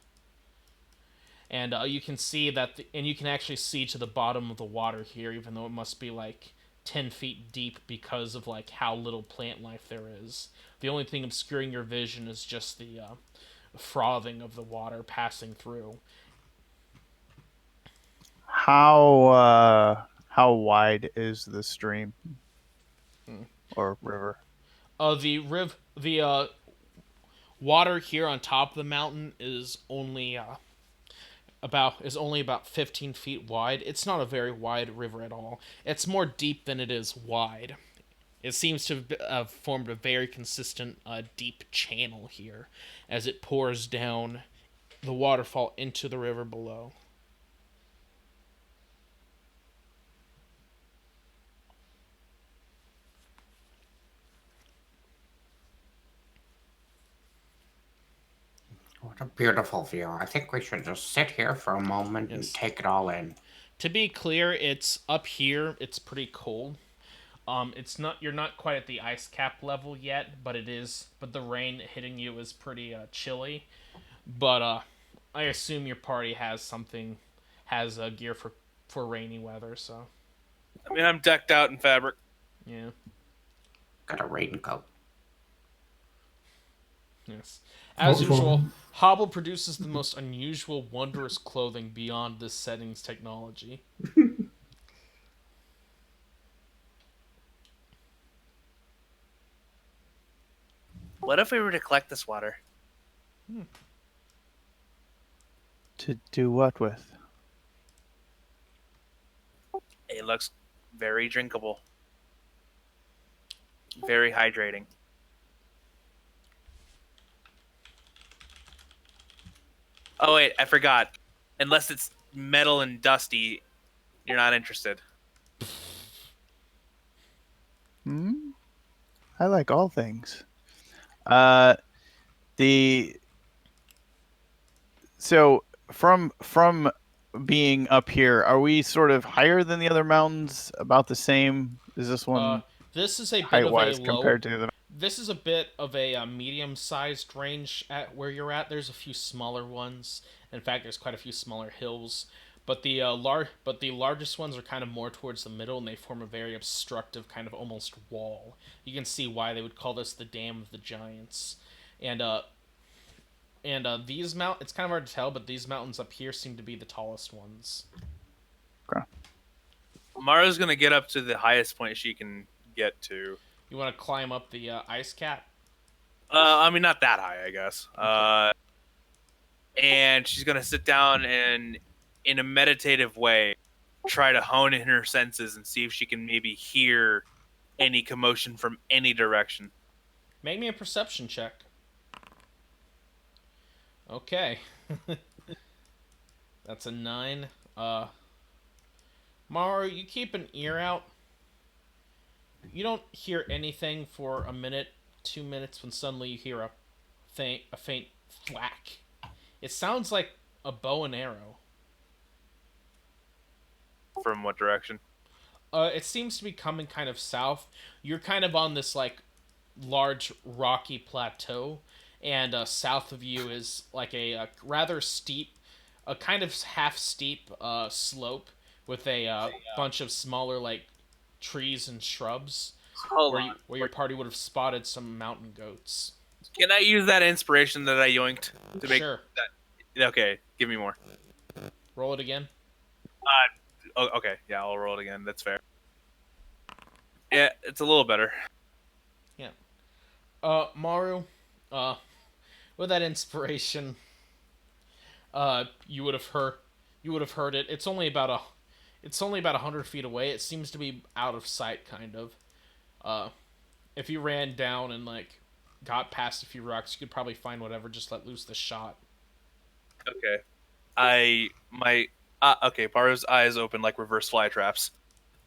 And you can see and you can actually see to the bottom of the water here, even though it must be like 10 feet deep because of like how little plant life there is. The only thing obscuring your vision is just the frothing of the water passing through. how wide is the stream or river? The water here on top of the mountain is only about 15 feet wide. It's not a very wide river at all. It's more deep than it is wide. It seems to have formed a very consistent deep channel here as it pours down the waterfall into the river below. What a beautiful view. I think we should just sit here for a moment and Yes. take it all in. To be clear, it's up here. It's pretty cold. It's not you're not quite at the ice cap level yet, but it is. But the rain hitting you is pretty chilly. But I assume your party has something, has gear for rainy weather. So I mean, I'm decked out in fabric. yeah, Got a raincoat. yes. As usual, Also, Hobble produces the most unusual, wondrous clothing beyond this setting's technology. What if we were to collect this water? To do what with? It looks very drinkable, very hydrating. Oh wait, I forgot. Unless it's metal and dusty, you're not interested. Hmm? I like all things. Uh, the so from being up here, are we sort of higher than the other mountains? About the same? Is this Uh, one this is a bit height of a wise low. compared to the? This is a bit of a medium-sized range at where you're at. There's a few smaller ones. In fact, there's quite a few smaller hills. But the largest ones are kind of more towards the middle, and they form a very obstructive kind of almost wall. You can see why they would call this the Dam of the Giants. And these mount it's kind of hard to tell, but these mountains up here seem to be the tallest ones. Okay. Mara's gonna get up to the highest point she can get to. You want to climb up the ice cap? I mean, not that high, I guess. And she's gonna sit down and, in a meditative way, try to hone in her senses and see if she can maybe hear any commotion from any direction. Make me a perception check. Okay. That's a 9. Maru, you keep an ear out. You don't hear anything for a minute, 2 minutes, when suddenly you hear a faint thwack. It sounds like a bow and arrow. From what direction? It seems to be coming kind of south. You're kind of on this like large rocky plateau, and south of you is like a rather steep, a kind of half steep slope with a bunch of smaller like trees and shrubs Hold on. where your party would have spotted some mountain goats. Can I use that inspiration that I yoinked to make Sure. that? Okay, give me more. Roll it again. Oh, okay, yeah, I'll roll it again. That's fair. Yeah, it's a little better. Yeah. Maru, uh, with that inspiration, you would have heard it. It's only about 100 feet away. It seems to be out of sight, kind of. If you ran down and like got past a few rocks, you could probably find whatever. Just let loose the shot. Okay, okay. Baru's eyes open like reverse fly traps,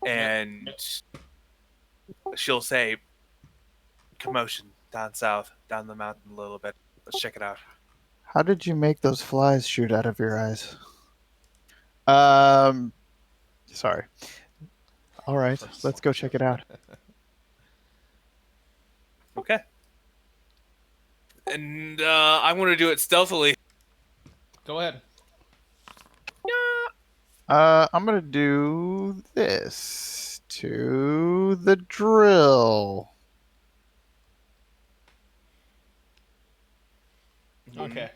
and she'll say, "Commotion down south, down the mountain a little bit. Let's check it out." How did you make those flies shoot out of your eyes? Um, sorry. All right, let's go check it out. Okay. And I'm going to do it stealthily. Go ahead. I'm gonna do this to the drill. Okay.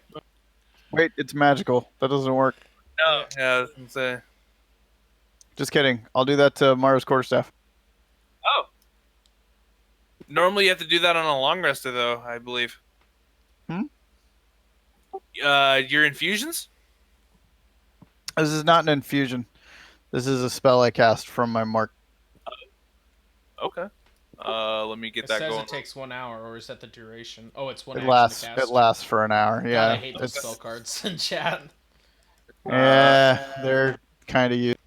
Wait, it's magical. That doesn't work. No, yeah, it's a... Just kidding. I'll do that to Mara's quarterstaff. Oh. Normally you have to do that on a long rester, though, I believe. Hmm? Your infusions? This is not an infusion. This is a spell I cast from my mark. Okay. Let me get It that says going. it takes 1 hour, or is that the duration? Oh, it's one It action lasts. to cast. It lasts for an hour. God, Yeah. I hate those spell cards in chat. Yeah, they're kind of used.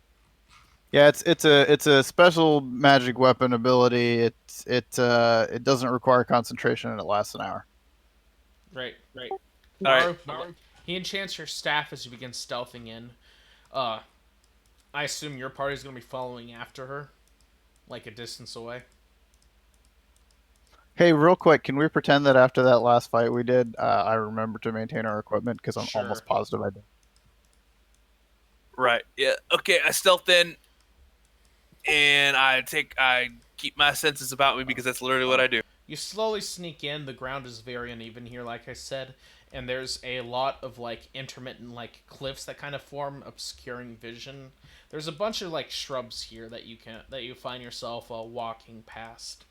Yeah, it's a special magic weapon ability. It doesn't require concentration and it lasts an hour. Right. All right. Maru, he enchants your staff as you begin stealthing in. I assume your party's going to be following after her, like a distance away. Hey, real quick, can we pretend that after that last fight we did, I remember to maintain our equipment? Because I'm Sure. almost positive I did. Right. Yeah. Okay. I stealth in, and I keep my senses about me because that's literally what I do. You slowly sneak in. The ground is very uneven here, like I said, and there's a lot of like intermittent like cliffs that kind of form, obscuring vision. There's a bunch of like shrubs here that you find yourself walking past.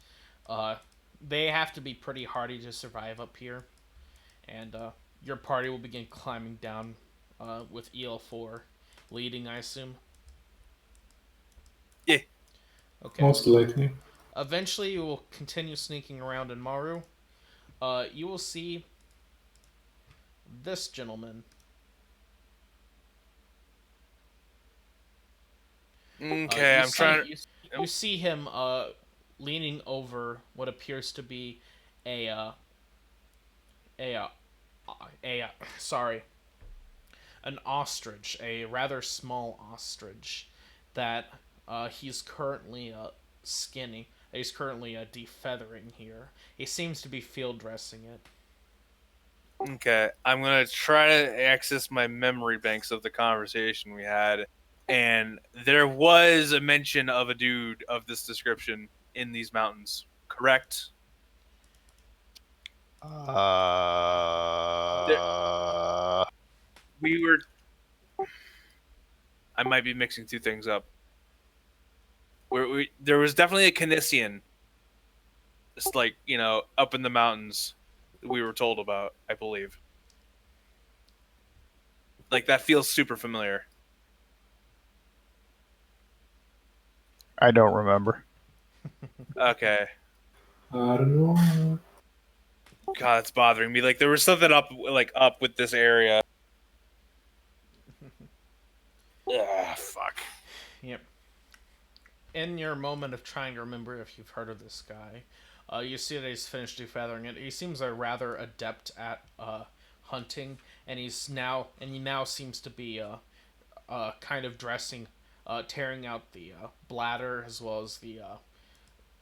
Uh, they have to be pretty hardy to survive up here, and your party will begin climbing down with EL4 leading, I assume. Yeah. Okay. Most likely. Eventually, you will continue sneaking around in Maru. You will see this gentleman. Okay. I'm trying. You see him leaning over what appears to be a a a sorry, an ostrich, a rather small ostrich that he's currently skinny. He's currently defeathering here. He seems to be field dressing it. Okay, I'm gonna try to access my memory banks of the conversation we had, and there was a mention of a dude of this description in these mountains. Correct? There, Uh, we were. I might be mixing two things up. There was definitely a Canisian, just like up in the mountains. We were told about, I believe. Like that feels super familiar. I don't remember. Okay. I don't know. God, it's bothering me. Like there was something up with this area. Ah, fuck. Yep. In your moment of trying to remember if you've heard of this guy, you see that he's finished defeathering it. He seems a rather adept at hunting, and he now seems to be kind of dressing, tearing out the bladder as well as the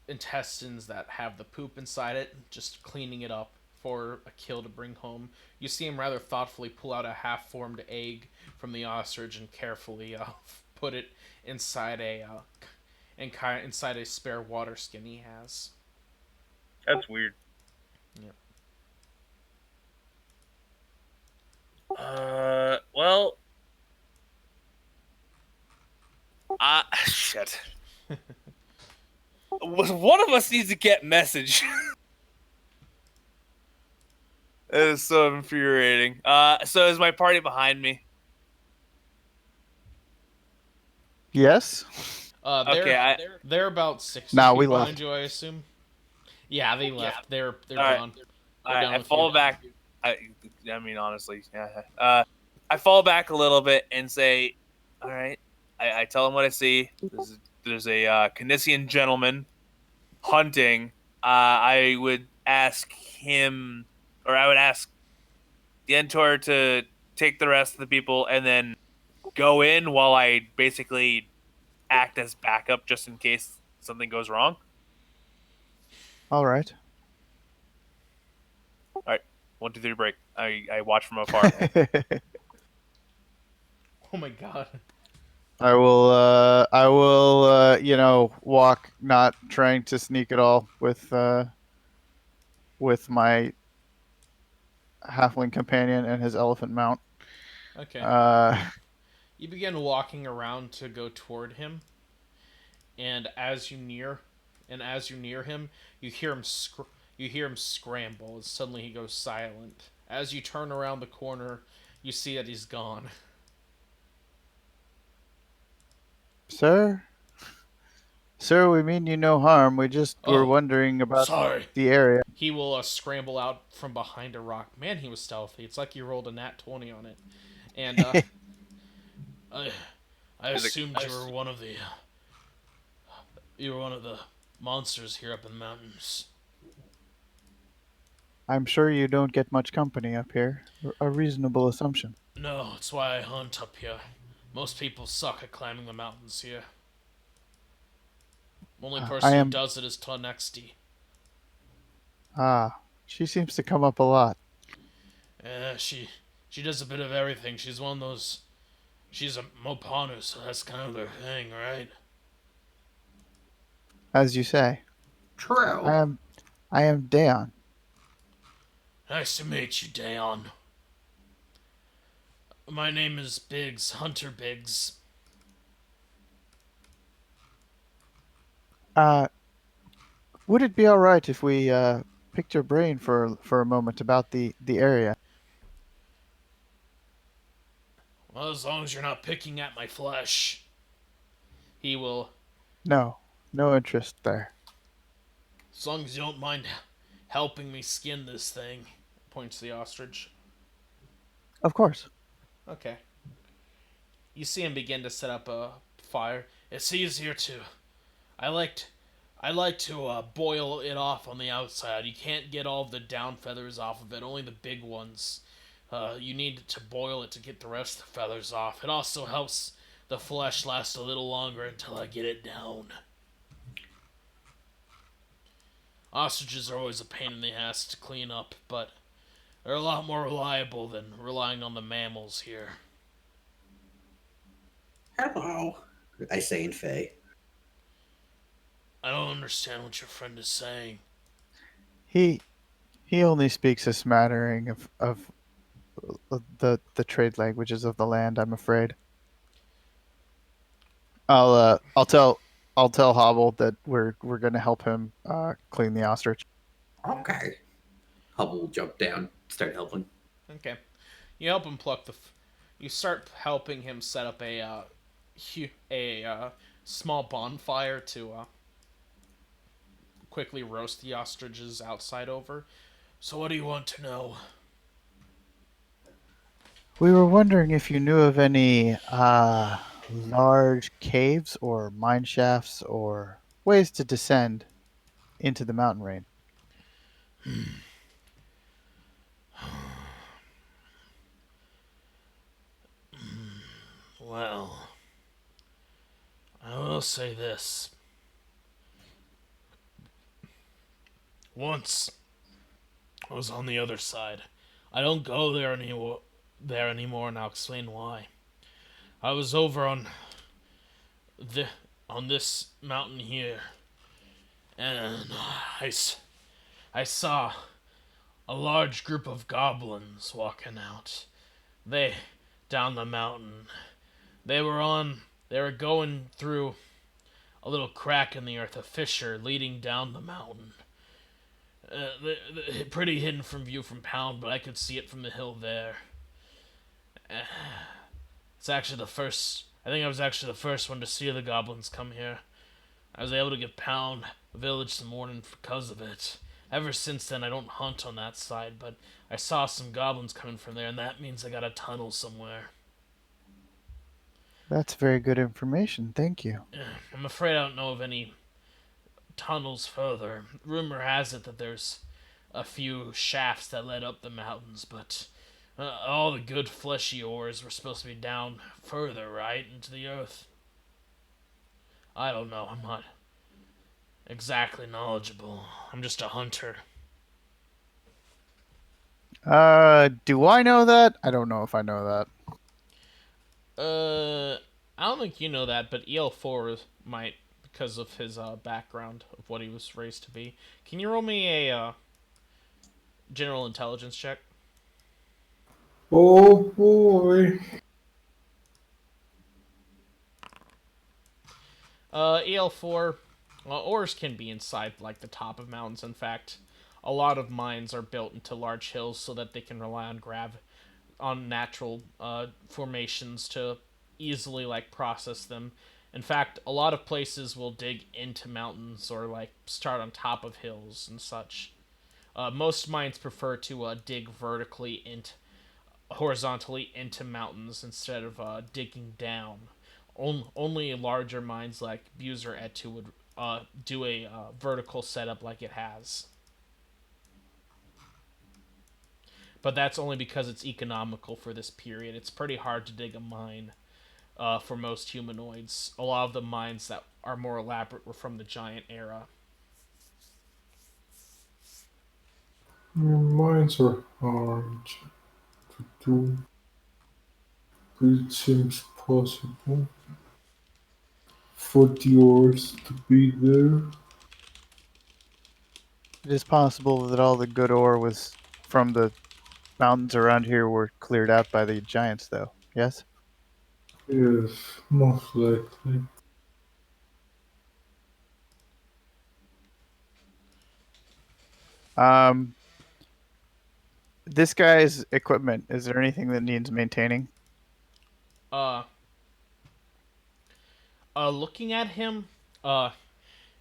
intestines that have the poop inside it, just cleaning it up for a kill to bring home. You see him rather thoughtfully pull out a half-formed egg from the ostrich and carefully put it inside inside a spare water skin he has. That's weird. Yep. Well, shit. One of us needs to get message. It is so infuriating. So is my party behind me? Yes? They're Okay, they're about 60 Nah, feet we behind left. you, I assume. Yeah, they left. They're all right. gone. They're done I with you. fall back. I, I mean, honestly, yeah. I fall back a little bit and say, "All right." I tell him what I see. There's a Canisian gentleman hunting. I would ask him, or I would ask the Entor to take the rest of the people and then go in while I basically act as backup just in case something goes wrong. All right. All right, 1, 2, 3, break. I watch from afar. Oh my god. I will, walk, not trying to sneak at all with my halfling companion and his elephant mount. Okay. Uh, You begin walking around to go toward him, and as you near him, you hear him scramble, and suddenly he goes silent. As you turn around the corner, you see that he's gone. sir? Sir, we mean you no harm. We just were Oh, wondering about sorry. the area. He will scramble out from behind a rock. Man, he was stealthy. It's like he rolled a nat 20 on it. And I, I assumed you were one of the monsters here up in the mountains. I'm sure you don't get much company up here. A reasonable assumption. No, it's why I hunt up here. Most people suck at climbing the mountains here. Only I person who am does it is Tonexti. Ah, she seems to come up a lot. She does a bit of everything. She's one of those. She's a Mopanu, so that's kind of their thing, right? As you say. I True. am I am Daon. Nice to meet you, Dayon. My name is Biggs, Hunter Biggs. Uh would it be all right if we picked your brain for a moment about the area? Well, as long as you're not picking at my flesh, he will. No. No interest there. As long as you don't mind helping me skin this thing, points to the ostrich. Of course. Okay. You see him begin to set up a fire. It's easier to. I liked. I like to boil it off on the outside. You can't get all of the down feathers off of it, only the big ones. You need to boil it to get the rest of the feathers off. It also helps the flesh last a little longer until I get it down. Ostriches are always a pain in the ass to clean up, but they're a lot more reliable than relying on the mammals here. Hello, I say in Fey. I don't understand what your friend is saying. He he only speaks a smattering of the trade languages of the land, I'm afraid. I'll tell Hobble that we're gonna help him clean the ostrich. Okay. Hubble will jump down, start helping. Okay. You help him pluck the. You start helping him set up a small bonfire to quickly roast the ostriches outside over. So, what do you want to know? We were wondering if you knew of any large caves or mine shafts or ways to descend into the mountain range. Well, I will say this. Once I was on the other side. I don't go there anymore, and I'll explain why. I was over the on this mountain here, and I saw a large group of goblins walking out. They down the mountain. They were on. They were going through a little crack in the earth, a fissure leading down the mountain. Pretty hidden from view from Pound, but I could see it from the hill there. It's actually the first. I think I was actually the first one to see the goblins come here. I was able to give Pound village some warning because of it. Ever since then, I don't hunt on that side, but I saw some goblins coming from there, and that means I got a tunnel somewhere. That's very good information. Thank you. I'm afraid I don't know of any tunnels further. Rumor has it that there's a few shafts that led up the mountains, but all the good fleshy ores were supposed to be down further, right, into the earth. I don't know. I'm not exactly knowledgeable. I'm just a hunter. Do I know that? I don't know if I know that. I don't think you know that, but EL4 might because of his background of what he was raised to be. Can you roll me a general intelligence check? Oh boy. EL4, ores can be inside like the top of mountains. In fact, a lot of mines are built into large hills so that they can rely on natural formations to easily like process them. In fact, a lot of places will dig into mountains or like start on top of hills and such. Most mines prefer to dig horizontally into mountains instead of digging down. Only larger mines like Buser Etu would do a vertical setup like it has. But that's only because it's economical for this period. It's pretty hard to dig a mine for most humanoids. A lot of the mines that are more elaborate were from the giant era. Mines are hard to do, but it seems possible for the ores to be there. It is possible that all the good ore was from the mountains around here were cleared out by the giants, though. Yes. Yes, most likely. Um, this guy's equipment. Is there anything that needs maintaining? Uh, looking at him, uh,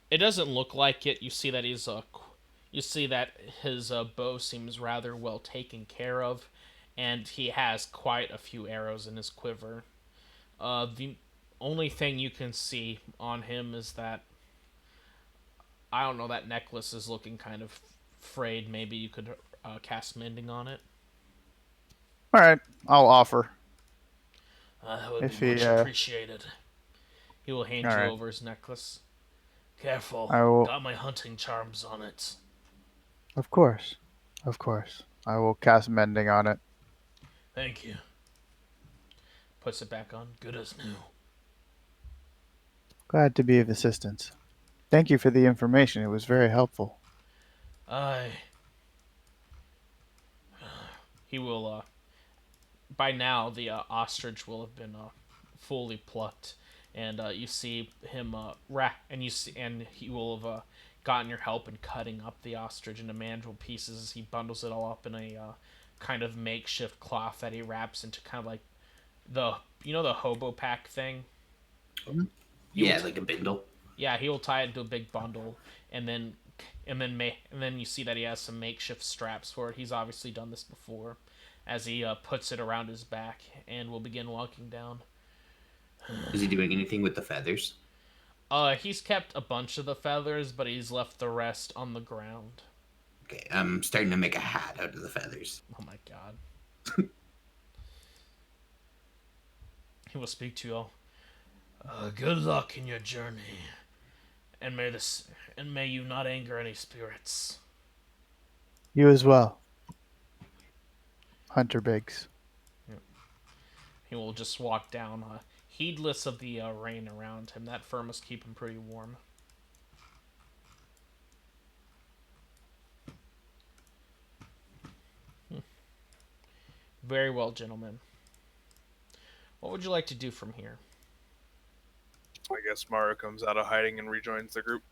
it doesn't look like it. You see that you see that his bow seems rather well taken care of, and he has quite a few arrows in his quiver. The only thing you can see on him is that I don't know, that necklace is looking kind of frayed. Maybe you could cast mending on it. All right, I'll offer. That would be If he, much appreciated. He will all hand you right, over his necklace. Careful, I will. got my hunting charms on it. Of course, of course, I will cast mending on it. Thank you. Puts it back on, good as new. Glad to be of assistance. Thank you for the information. It was very helpful. I. He will. By now, the ostrich will have been fully plucked, and you see him and he will have gotten your help in cutting up the ostrich into manageable pieces as he bundles it all up in a kind of makeshift cloth that he wraps into kind of like the the hobo pack thing. He will Yeah, like a bindle. Yeah, he will tie it into a big bundle, and then you see that he has some makeshift straps for it. He's obviously done this before, as he puts it around his back and will begin walking down. Is he doing anything with the feathers? He's kept a bunch of the feathers, but he's left the rest on the ground. Okay, I'm starting to make a hat out of the feathers. Oh my god. He will speak to you all. Good luck in your journey, and may you not anger any spirits. You as well, Hunter Biggs. He will just walk down, heedless of the rain around him. That fur must keep him pretty warm. Very well, gentlemen. What would you like to do from here? I guess Maru comes out of hiding and rejoins the group.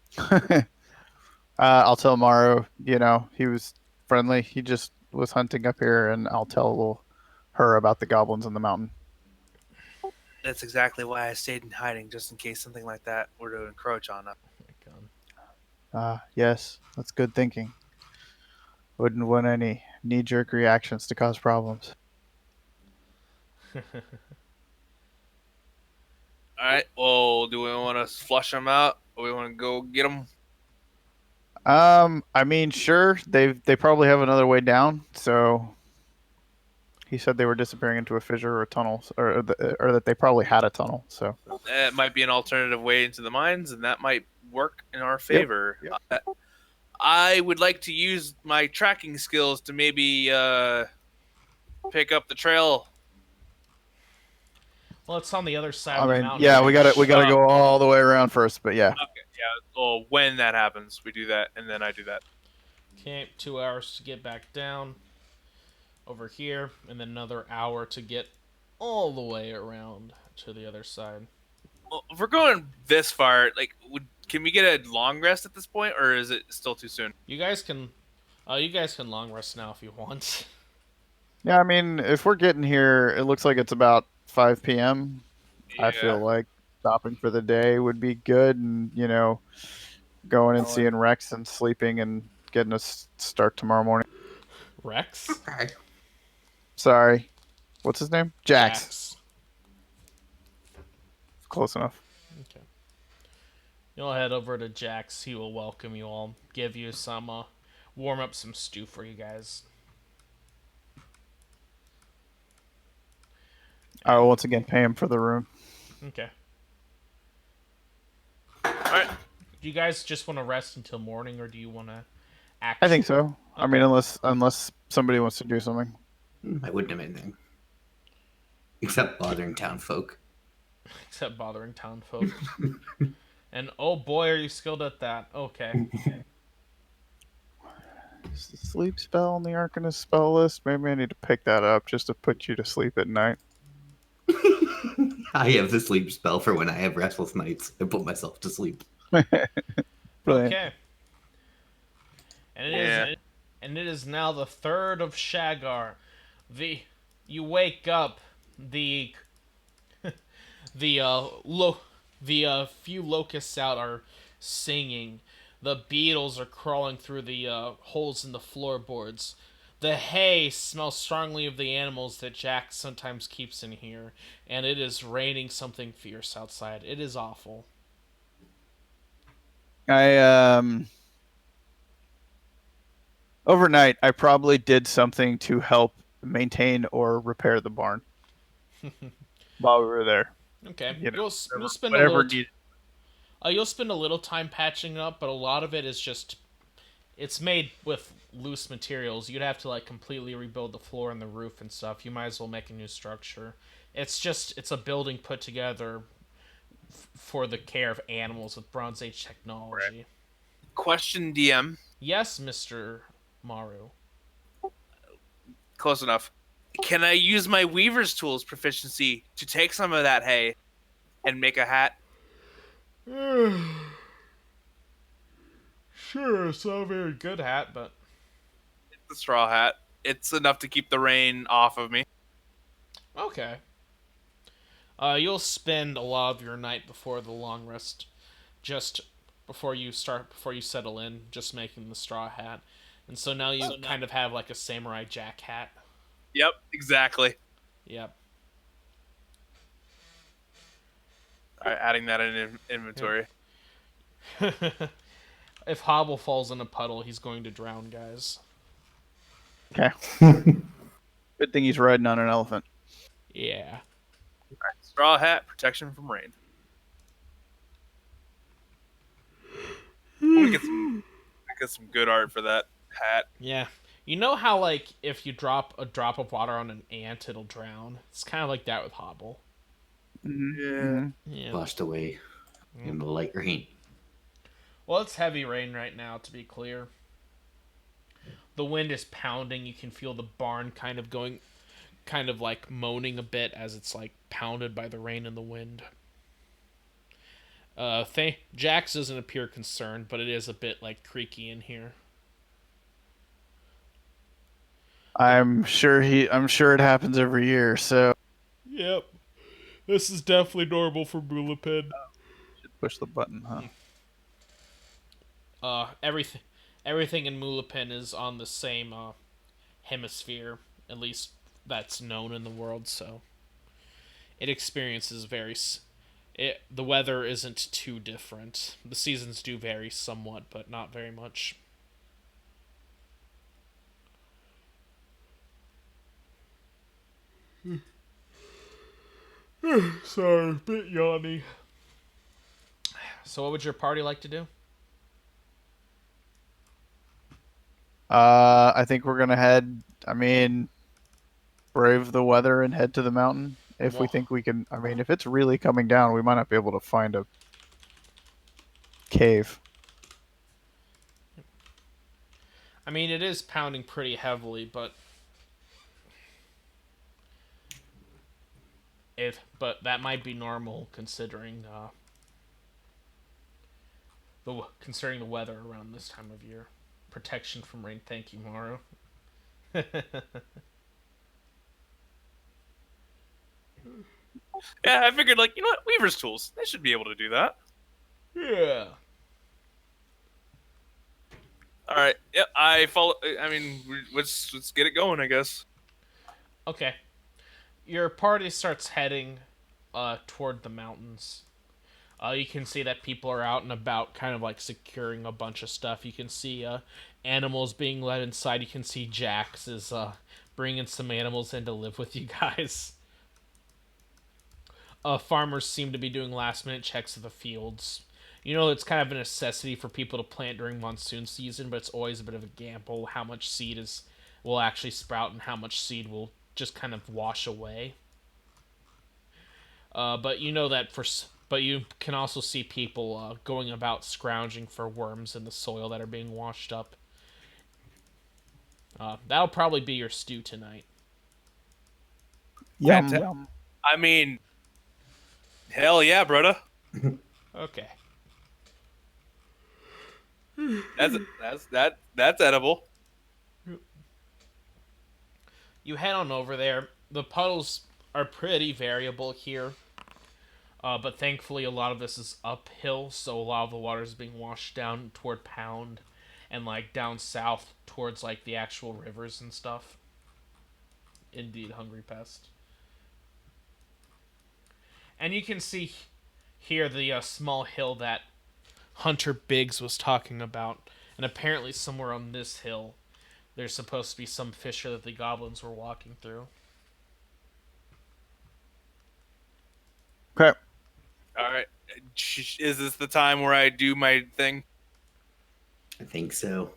I'll tell Maru. He was friendly. He just was hunting up here, and I'll tell her about the goblins in the mountain. That's exactly why I stayed in hiding, just in case something like that were to encroach on us. Oh my god. Yes, that's good thinking. Wouldn't want any knee-jerk reactions to cause problems. All right. Well, do we want to flush them out, or we want to go get them? I mean, sure. They probably have another way down. So he said they were disappearing into a fissure or a tunnel, or that they probably had a tunnel. So That might be an alternative way into the mines, and that might work in our favor. Yep. I would like to use my tracking skills to maybe pick up the trail. Well, it's on the other side I of the mean, mountain yeah, we got range. to we got to go all the way around first. But yeah, Okay, yeah. Well, when that happens, we do that, and then I do that. Okay, 2 hours to get back down over here, and then another hour to get all the way around to the other side. Well, if we're going this far, like, can we get a long rest at this point, or is it still too soon? You guys can long rest now if you want. yeah. I mean, if we're getting here, it looks like it's about 5 p.m. I feel Yeah. like stopping for the day would be good, and going and seeing Rex and sleeping and getting a start tomorrow morning. Rex? Okay. Sorry, what's his name? Jax. Jax. Close enough. Okay. You'll head over to Jax. He will welcome you all, give you some, warm up some stew for you guys. I will once again pay him for the room. Okay. All right. Do you guys just want to rest until morning, or do you want to I Actual. think so. I Okay. mean, unless somebody wants to do something. I wouldn't have anything. Except bothering town folk. Except bothering town folk. And oh boy, are you skilled at that. Okay. Is the sleep spell on the Arcanist spell list? Maybe I need to pick that up just to put you to sleep at night. I have the sleep spell for when I have restless nights. I put myself to sleep. Brilliant. Okay. And it is Yeah. and it is now the 3rd of Shagar. The you wake up, the the few locusts out are singing. The beetles are crawling through the holes in the floorboards. The hay smells strongly of the animals that Jack sometimes keeps in here, and it is raining something fierce outside. It is awful. I overnight I probably did something to help maintain or repair the barn while we were there. Okay, You know, you'll spend a whatever little needed. you'll spend a little time patching up, but a lot of it is just it's made with loose materials. You'd have to like completely rebuild the floor and the roof and stuff. You might as well make a new structure. It's a building put together for the care of animals with Bronze Age technology. Question, DM. Yes, Mr. Maru. Close enough. Can I use my weaver's tools proficiency to take some of that hay and make a hat? Sure, it's not a very good hat, but It's a straw hat. It's enough to keep the rain off of me. okay. You'll spend a lot of your night before the long rest, just before you settle in, just making the straw hat, and so now you kind of have like a samurai jack hat. Yep, exactly. Yep. All right, adding that in inventory. If Hobble falls in a puddle, he's going to drown, guys. Okay. Good thing he's riding on an elephant. Yeah. Straw hat, protection from rain. I'm gonna get some good art for that hat. Yeah. You know how like if you drop a drop of water on an ant, it'll drown. It's kind of like that with Hobble. Yeah. Yeah. Washed away in the light rain. Well, it's heavy rain right now, to be clear. The wind is pounding. You can feel the barn kind of like moaning a bit as it's like pounded by the rain and the wind. Jax doesn't appear concerned, but it is a bit like creaky in here. I'm sure it happens every year, so Yep. This is definitely normal for Bulapin. push the button, huh? Everything in Mulapin is on the same hemisphere, at least that's known in the world, so it experiences the weather isn't too different. The seasons do vary somewhat, but not very much. Sorry, a bit yawny. So what would your party like to do? I think we're gonna head. I mean, brave the weather and head to the mountain if we Well, think we can. I mean, if it's really coming down, we might not be able to find a cave. I mean, it is pounding pretty heavily, but that might be normal considering considering the weather around this time of year. Protection from rain. Thank you, Maru. Yeah, I figured, like, you know what? Weaver's tools. They should be able to do that. Yeah. All right. Yep, I follow. I mean, let's get it going, I guess. Okay. Your party starts heading toward the mountains. You can see that people are out and about, kind of like securing a bunch of stuff. You can see animals being led inside. You can see Jax is bringing some animals in to live with you guys. Farmers seem to be doing last minute checks of the fields. You know, it's kind of a necessity for people to plant during monsoon season, but it's always a bit of a gamble how much seed is will actually sprout and how much seed will just kind of wash away. But you know that but you can also see people going about scrounging for worms in the soil that are being washed up. That'll probably be your stew tonight. Fantastic. Yum. I mean, hell yeah, brother. Okay. That's edible. You head on over there. The puddles are pretty variable here, but thankfully a lot of this is uphill, so a lot of the water is being washed down toward Pound, and like down south towards like the actual rivers and stuff. Indeed, Hungry Pest. And you can see here the small hill that Hunter Biggs was talking about, and apparently somewhere on this hill, there's supposed to be some fissure that the goblins were walking through. Okay. All right. Is this the time where I do my thing? I think so.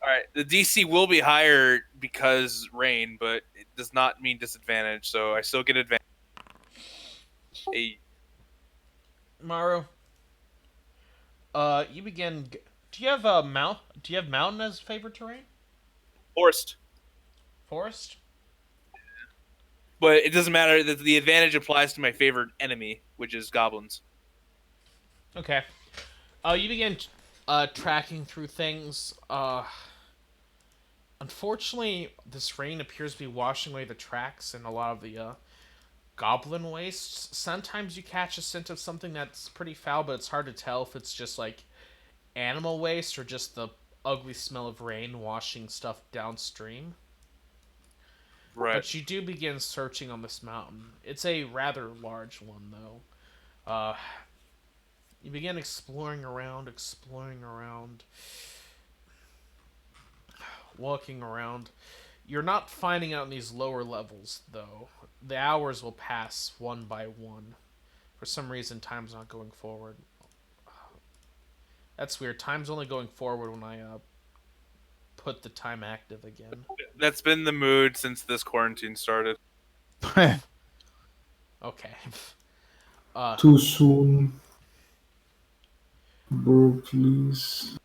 All right. The DC will be higher because rain, but it does not mean disadvantage, so I still get advantage. A Maru, you begin. Do you have Do you have mountain as favorite terrain? forced. Forest. But it doesn't matter that the advantage applies to my favorite enemy, which is goblins. Okay. You begin tracking through things. Unfortunately, this rain appears to be washing away the tracks and a lot of the goblin wastes. Sometimes you catch a scent of something that's pretty foul, but it's hard to tell if it's just like animal waste or just the ugly smell of rain washing stuff downstream. Right. But you do begin searching on this mountain. It's a rather large one, though. You begin exploring around, walking around. You're not finding out in these lower levels, though. The hours will pass one by one. For some reason, time's not going forward. That's weird. Time's only going forward when I put the time active again. That's been the mood since this quarantine started. Okay. Too soon. Bro, please.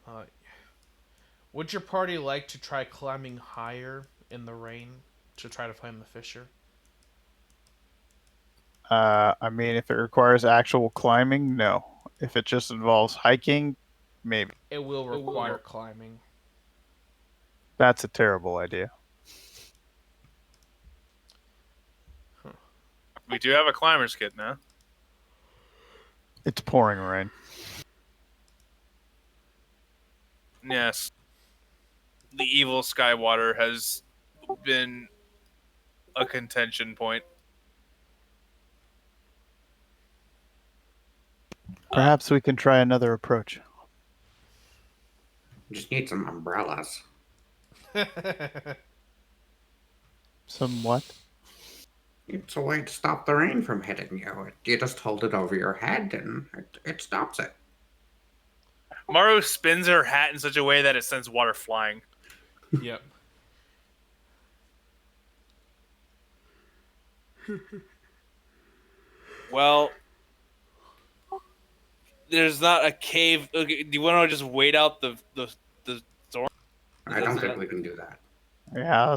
Uh, would your party like to try climbing higher in the rain to try to find the fissure? I mean, if it requires actual climbing, no. If it just involves hiking, maybe. It will require climbing. That's a terrible idea. We do have a climber's kit now. It's pouring rain. Yes. The evil Skywater has been a contention point. Perhaps we can try another approach. Just need some umbrellas. Somewhat. It's a way to stop the rain from hitting you. You just hold it over your head and it stops it. Maru spins her hat in such a way that it sends water flying. Yep. Well, there's not a cave. Okay, do you want to just wait out the storm? I don't think we can do that. Yeah,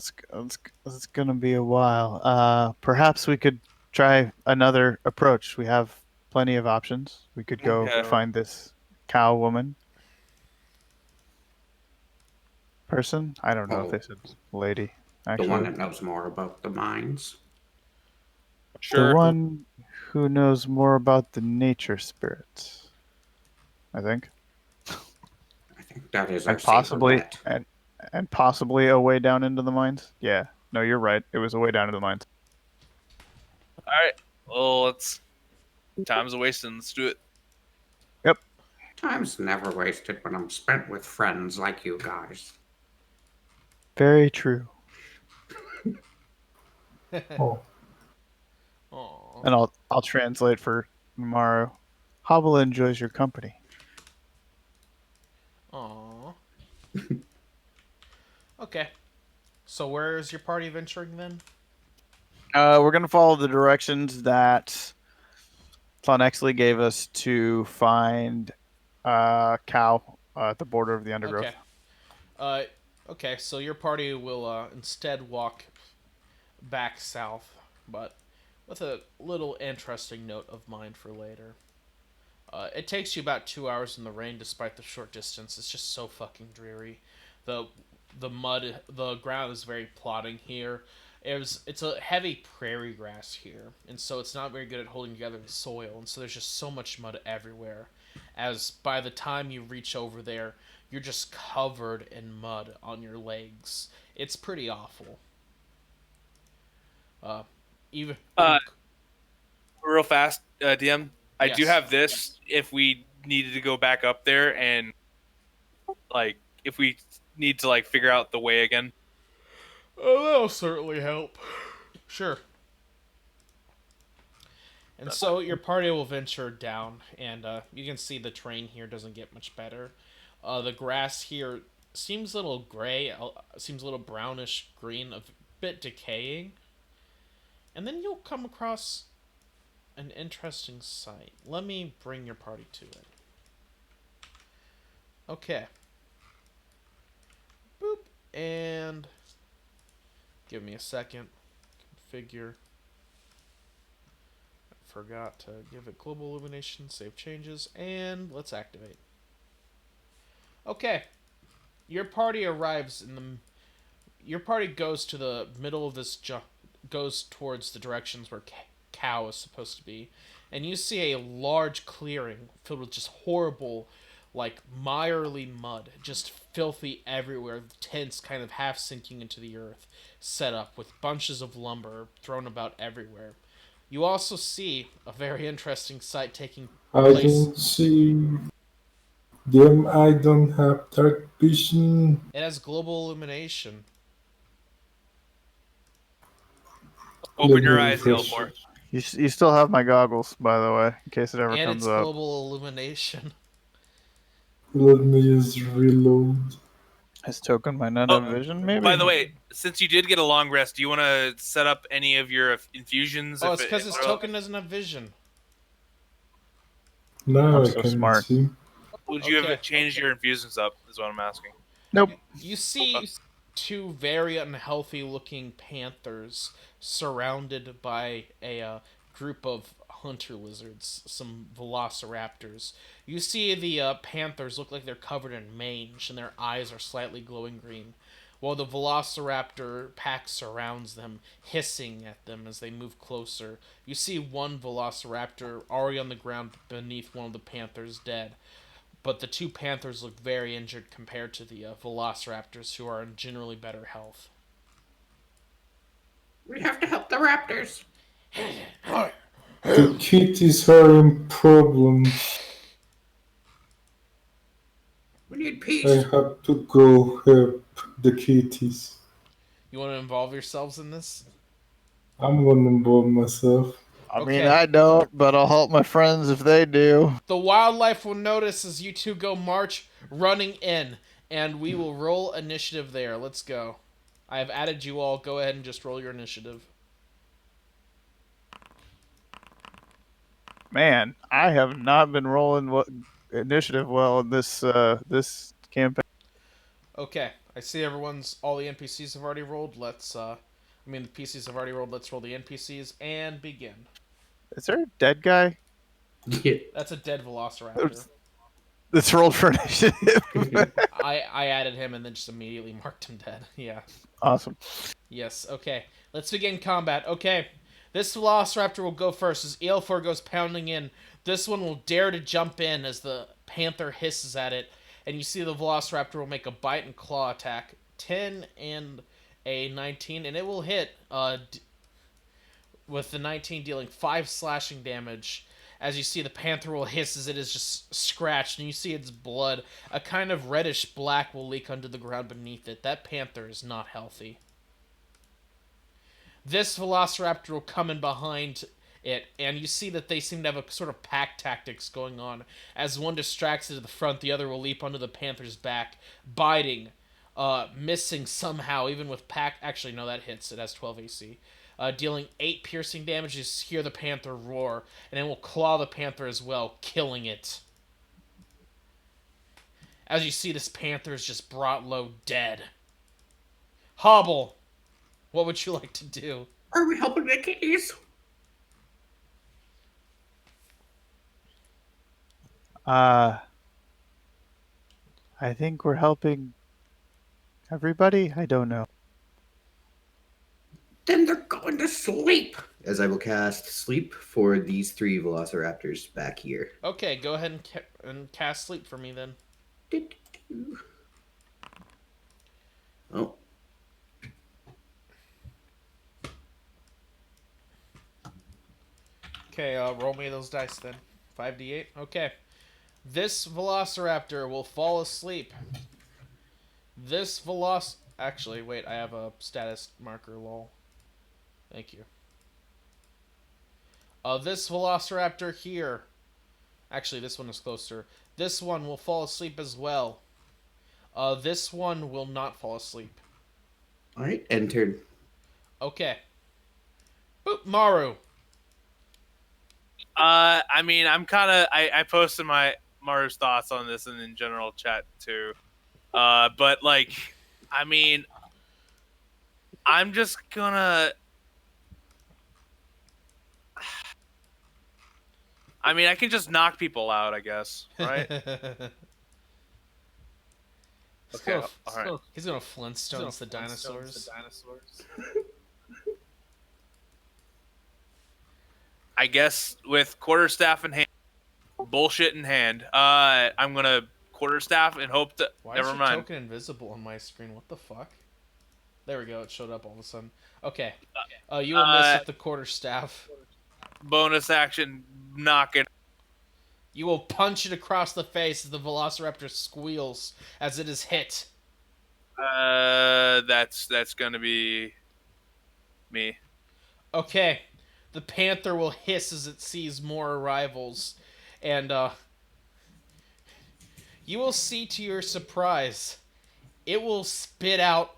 that's gonna be a while. Perhaps we could try another approach. We have plenty of options. We could go Okay. find this cow woman person. I don't know if Oh. they said lady. The Actually, one that knows more about the mines. Sure. the one who knows more about the nature spirits. I think, I think that is our and safer possibly bet. and possibly a way down into the mines. Yeah, no, you're right. It was a way down into the mines. All right. Well, let's. Time's a wasting. Let's do it. Yep. Time's never wasted when I'm spent with friends like you guys. Very true. Oh, Aww. And I'll translate for Maru. Hobble enjoys your company. Aww. Okay. So where is your party venturing then? We're gonna follow the directions that Clonexley gave us to find Cow at the border of the Okay. undergrowth. Uh, okay. So your party will instead walk back south, but with a little interesting note of mine for later. It takes you about 2 hours in the rain, despite the short distance. It's just so fucking dreary. The the ground is very plodding here. It's a heavy prairie grass here, and so it's not very good at holding together the soil, and so there's just so much mud everywhere. As by the time you reach over there, you're just covered in mud on your legs. It's pretty awful. Uh, even Real fast, DM. I do yes. have this if we needed to go back up there and like if we need to like figure out the way again. Oh, that'll certainly help. Sure. And so your party will venture down, and you can see the terrain here doesn't get much better. The grass here seems a little gray, seems a little brownish green, a bit decaying. And then you'll come across an interesting sight. Let me bring your party to it. Okay. Boop. And give me a second. Configure. Forgot to give it global illumination, save changes, and let's activate. Okay. Your party arrives in the. Your party goes to the middle of this. Goes towards the directions where Cow is supposed to be. And you see a large clearing filled with just horrible, like, miry mud. Just filthy everywhere. Tents kind of half sinking into the earth. Set up with bunches of lumber thrown about everywhere. You also see a very interesting sight taking I place. don't see them. I don't have dark vision. It has global illumination. Open Let your me eyes, refresh. Yelmore. You still have my goggles, by the way, in case it ever And comes it's up. global illumination. Let me just reload. Has token my net Oh, of vision, by maybe? the way, since you did get a long rest, do you want to set up any of your infusions? Oh, If it's because if his they're- token doesn't have vision. Now I'm I so can smart. see. would you Okay. have changed your infusions up? Is what I'm asking. Nope. You see two very unhealthy looking panthers surrounded by a group of hunter lizards, some velociraptors. You see the panthers look like they're covered in mange and their eyes are slightly glowing green, while the velociraptor pack surrounds them, hissing at them as they move closer. You see one velociraptor already on the ground beneath one of the panthers, dead. But the two panthers look very injured compared to the velociraptors, who are in generally better health. We have to help the raptors. The kitties are in problems. We need I peace. have to go help the kitties. You want to involve yourselves in this? I'm gonna involve myself. I mean, Okay. I don't, but I'll help my friends if they do. The wildlife will notice as you two go march running in, and we will roll initiative there. Let's go. I have added you all. Go ahead and just roll your initiative. Man, I have not been rolling initiative well in this campaign. Okay. I see all the NPCs have already rolled. The PCs have already rolled. Let's roll the NPCs and begin. Is there a dead guy Yeah. That's a dead velociraptor. that's rolled for initiative? I added him and then just immediately marked him dead. Yeah. Awesome. Yes, okay. Let's begin combat. Okay. This Velociraptor will go first as Azathor goes pounding in. This one will dare to jump in as the Panther hisses at it. And you see the Velociraptor will make a bite and claw attack. 10 and a 19. And it will hit with the 19 dealing 5 slashing damage. As you see, the Panther will hiss as it is just scratched. And you see its blood. A kind of reddish black will leak under the ground beneath it. That Panther is not healthy. This Velociraptor will come in behind it, and you see that they seem to have a sort of pack tactics going on. As one distracts it to the front, the other will leap onto the panther's back, biting, missing somehow, even with pack. Actually, no, that hits. It has 12 AC. Dealing 8 piercing damage. You hear the panther roar, and it will claw the panther as well, killing it. As you see, this panther is just brought low, dead. Hobble, what would you like to do? Are we helping the kitties? Uh, I think we're helping everybody. I don't know. Then they're going to sleep. As I will cast sleep for these 3 velociraptors back here. Okay, go ahead and cast sleep for me then. Oh. Okay, roll me those dice then. 5d8. Okay. This velociraptor will fall asleep. This veloc... Actually, wait, I have a status marker, lol. Thank you. This velociraptor here... Actually, this one is closer. This one will fall asleep as well. This one will not fall asleep. Alright, entered. Okay. Boop, Maru. I mean, I'm kind of. I posted my Maru's thoughts on this in general chat too. But like, I mean, I'm just gonna. I mean, I can just knock people out, I guess, right? Okay, all right. He's gonna Flintstones the dinosaurs. I guess with quarterstaff in hand, bullshit in hand, I'm gonna quarterstaff and hope that. Why Never is your mind. token invisible on my screen? What the fuck? There we go. It showed up all of a sudden. Okay. You will miss with the quarterstaff. Bonus action, knock it. You will punch it across the face as the velociraptor squeals as it is hit. That's gonna be me. Okay. The panther will hiss as it sees more arrivals. And, you will see to your surprise, it will spit out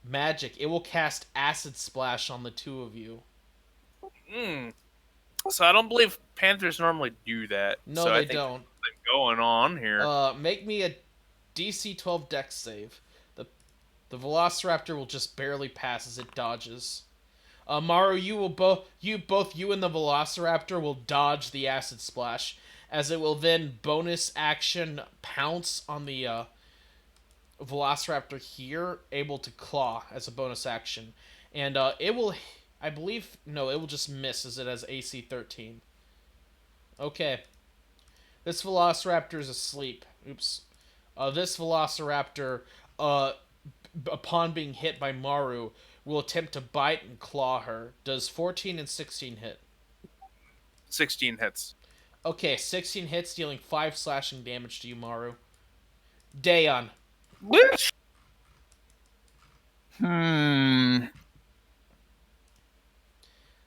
magic. It will cast Acid Splash on the 2 of you. So I don't believe panthers normally do that. No, so they I think don't. there's something going on here. Make me a DC 12 Dex save. The Velociraptor will just barely pass as it dodges. Maru, you and the Velociraptor will dodge the Acid Splash, as it will then bonus action pounce on the Velociraptor here, able to claw as a bonus action, and it will, I believe, no, it will just miss as it has AC 13. Okay, this Velociraptor is asleep. Oops. This Velociraptor, upon being hit by Maru, will attempt to bite and claw her. Does 14 and 16 hit? 16 hits. Okay, 16 hits, dealing 5 slashing damage to you, Maru. Daeon.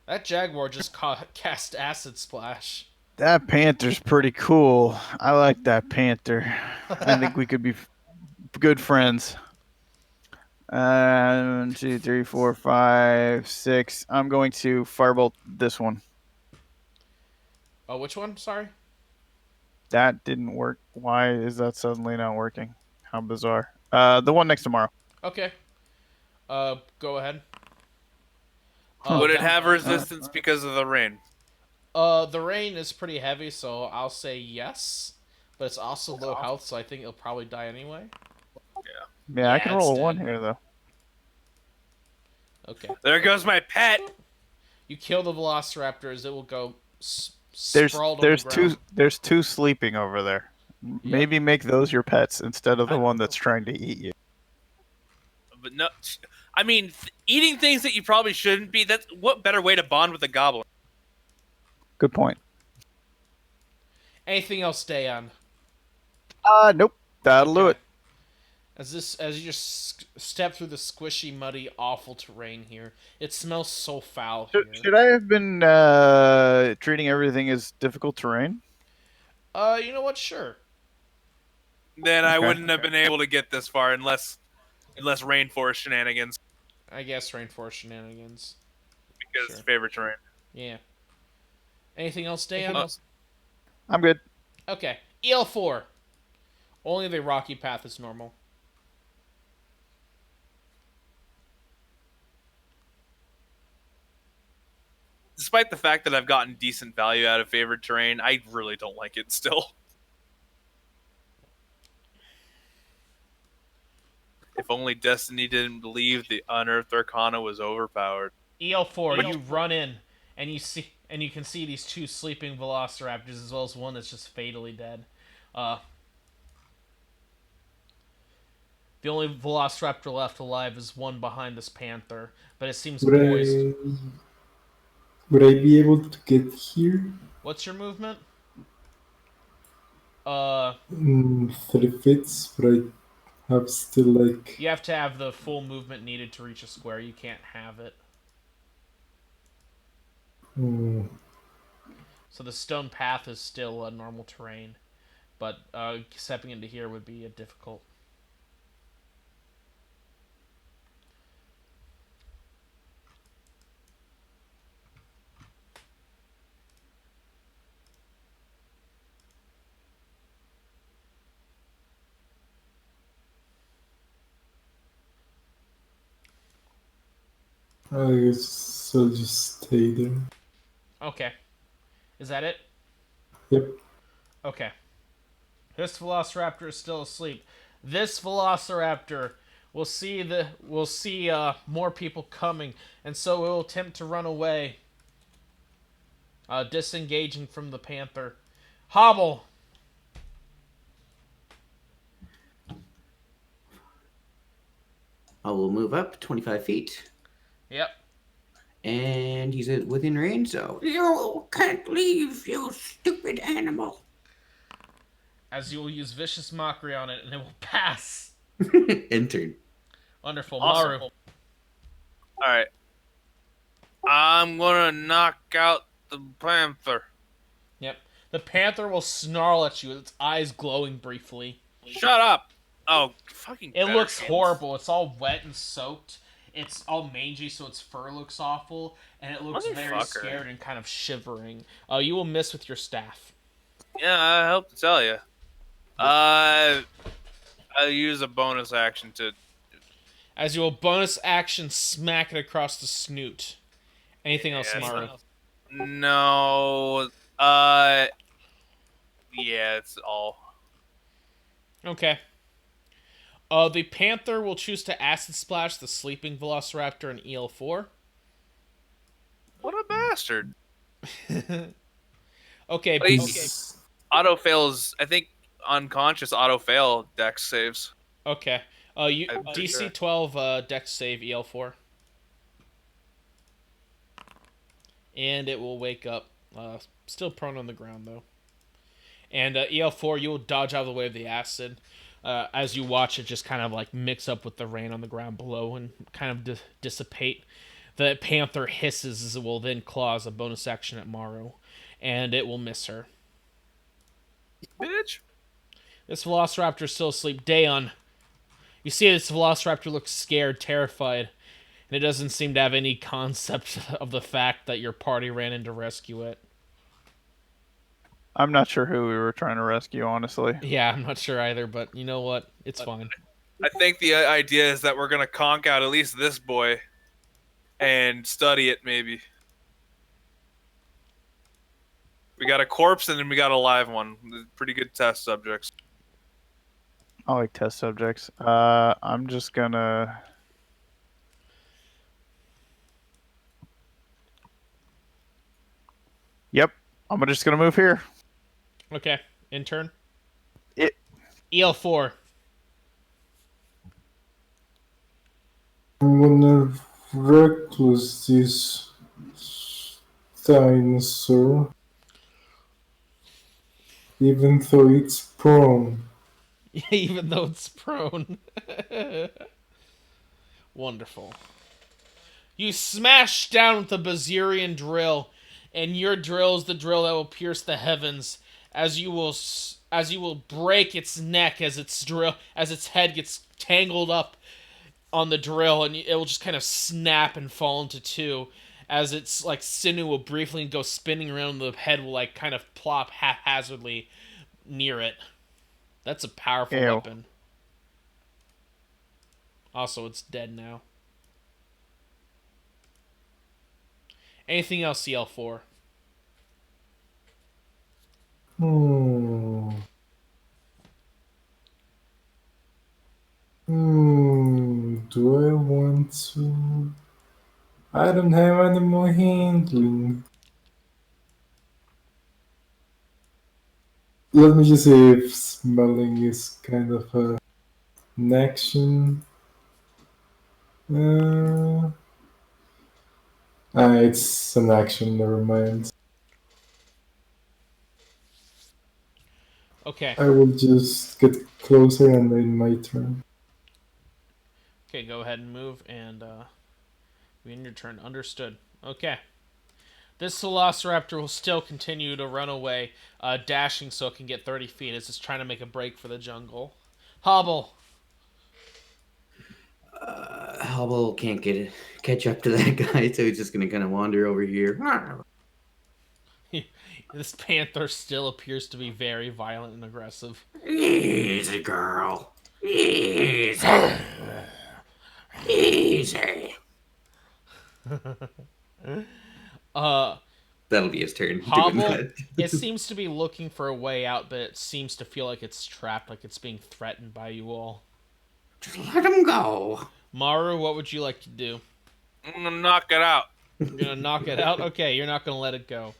That Jaguar just cast Acid Splash. That panther's pretty cool. I like that panther. I think we could be good friends. 1, 2, 3, 4, 5, 6. I'm going to firebolt this one. Oh, which one? Sorry. That didn't work. Why is that suddenly not working? How bizarre. The one next to Morrow. Okay. Go ahead. Would it have resistance because of the rain? The rain is pretty heavy, so I'll say yes. But it's also low health, so I think it'll probably die anyway. Yeah, I can roll a it's 1 dead. here, though. Okay. There goes my pet. You kill the Velociraptor as it will go There's sprawled there's on the ground. there's 2 sleeping over there. Maybe make those your pets instead of the one that's trying to eat you. But no, I mean, eating things that you probably shouldn't be. That's what better way to bond with a goblin? Good point. Anything else, Daeon? Nope. That'll do it. As you just step through the squishy, muddy, awful terrain here, it smells so foul here. Should I have been treating everything as difficult terrain? You know what? Sure. Then I Okay. wouldn't have been able to get this far unless rainforest shenanigans I guess rainforest shenanigans. because Sure. favorite terrain. Yeah. Anything else, Dan? I'm good. Okay. EL4. Only the rocky path is normal. Despite the fact that I've gotten decent value out of favorite terrain, I really don't like it still. If only Destiny didn't believe the Unearthed Arcana was overpowered. EL4, you run in and you can see these two sleeping velociraptors as well as one that's just fatally dead. The only velociraptor left alive is one behind this panther, but it seems Would poised. would I be able to get here? What's your movement? 30 fits, but I have still like. You have to have the full movement needed to reach a square. You can't have it. Hmm, So the stone path is still a normal terrain, but stepping into here would be difficult. I guess I'll just stay there. Okay. Is that it? Yep. Okay. This velociraptor is still asleep. This velociraptor will see more people coming, and so it will attempt to run away, disengaging from the panther. Hobble. I will move up 25 feet. Yep. And he's within range, so. You can't leave, you stupid animal. As you will use vicious mockery on it, and it will pass. Enter. Wonderful, Awesome. Maru. Alright. I'm gonna knock out the panther. Yep. The panther will snarl at you with its eyes glowing briefly. Shut up! Oh, fucking It better looks chance. horrible. It's all wet and soaked. It's all mangy, so its fur looks awful, and it looks very Motherfucker. scared and kind of shivering. You will miss with your staff. Yeah, I hope to tell you. I'll use a bonus action to. As you will bonus action smack it across the snoot. Anything else, Yeah, Maru? No. Yeah, it's all. Okay. The panther will choose to acid splash the sleeping velociraptor in EL4. What a bastard. Okay, But auto fails. I think unconscious auto fail dex saves. okay. You I'm pretty DC sure. 12 Dex save EL4, and it will wake up. Still prone on the ground though. And EL4, you will dodge out of the way of the acid. As you watch it just kind of like mix up with the rain on the ground below and kind of dissipate. The panther hisses as it will then claws a bonus action at Maru, and it will miss her. Bitch. This velociraptor is still asleep. Daeon, you see this velociraptor looks scared, terrified, and it doesn't seem to have any concept of the fact that your party ran in to rescue it. I'm not sure who we were trying to rescue, honestly. Yeah, I'm not sure either, but you know what? It's fine. I think the idea is that we're gonna conk out at least this boy and study it. Maybe we got a corpse and then we got a live one. Pretty good test subjects. I like test subjects. I'm just gonna. Yep, I'm just gonna move here. Okay, intern. It. EL4. I'm gonna reckless this dinosaur, even though it's prone. Even though it's prone. Wonderful. You smash down with the Bazirian drill, and your drill is the drill that will pierce the heavens, as you will break its neck as its head gets tangled up on the drill, and it will just kind of snap and fall into two, as its like sinew will briefly go spinning around. The head will like kind of plop haphazardly near it. That's a powerful Ew. weapon. Also, it's dead now. Anything else, CL4? Hmm. Do I want to? I don't have any more handling. Let me just see if smelling is kind of an action. Uh, it's an action, never mind. Okay. I will just get closer and then my turn. Okay, go ahead and move and begin your turn. Understood. Okay. This Velociraptor will still continue to run away, dashing so it can get 30 feet as it's trying to make a break for the jungle. Hobble! Hubble can't catch up to that guy, so he's just gonna kind of wander over here. This panther still appears to be very violent and aggressive. Easy, girl. Easy. Easy. Uh, That'll be his turn doing Hobble, that. it seems to be looking for a way out, but it seems to feel like it's trapped, like it's being threatened by you all. Just let him go. Maru, what would you like to do? I'm gonna knock it out. You're gonna knock it out? Okay, you're not gonna let it go.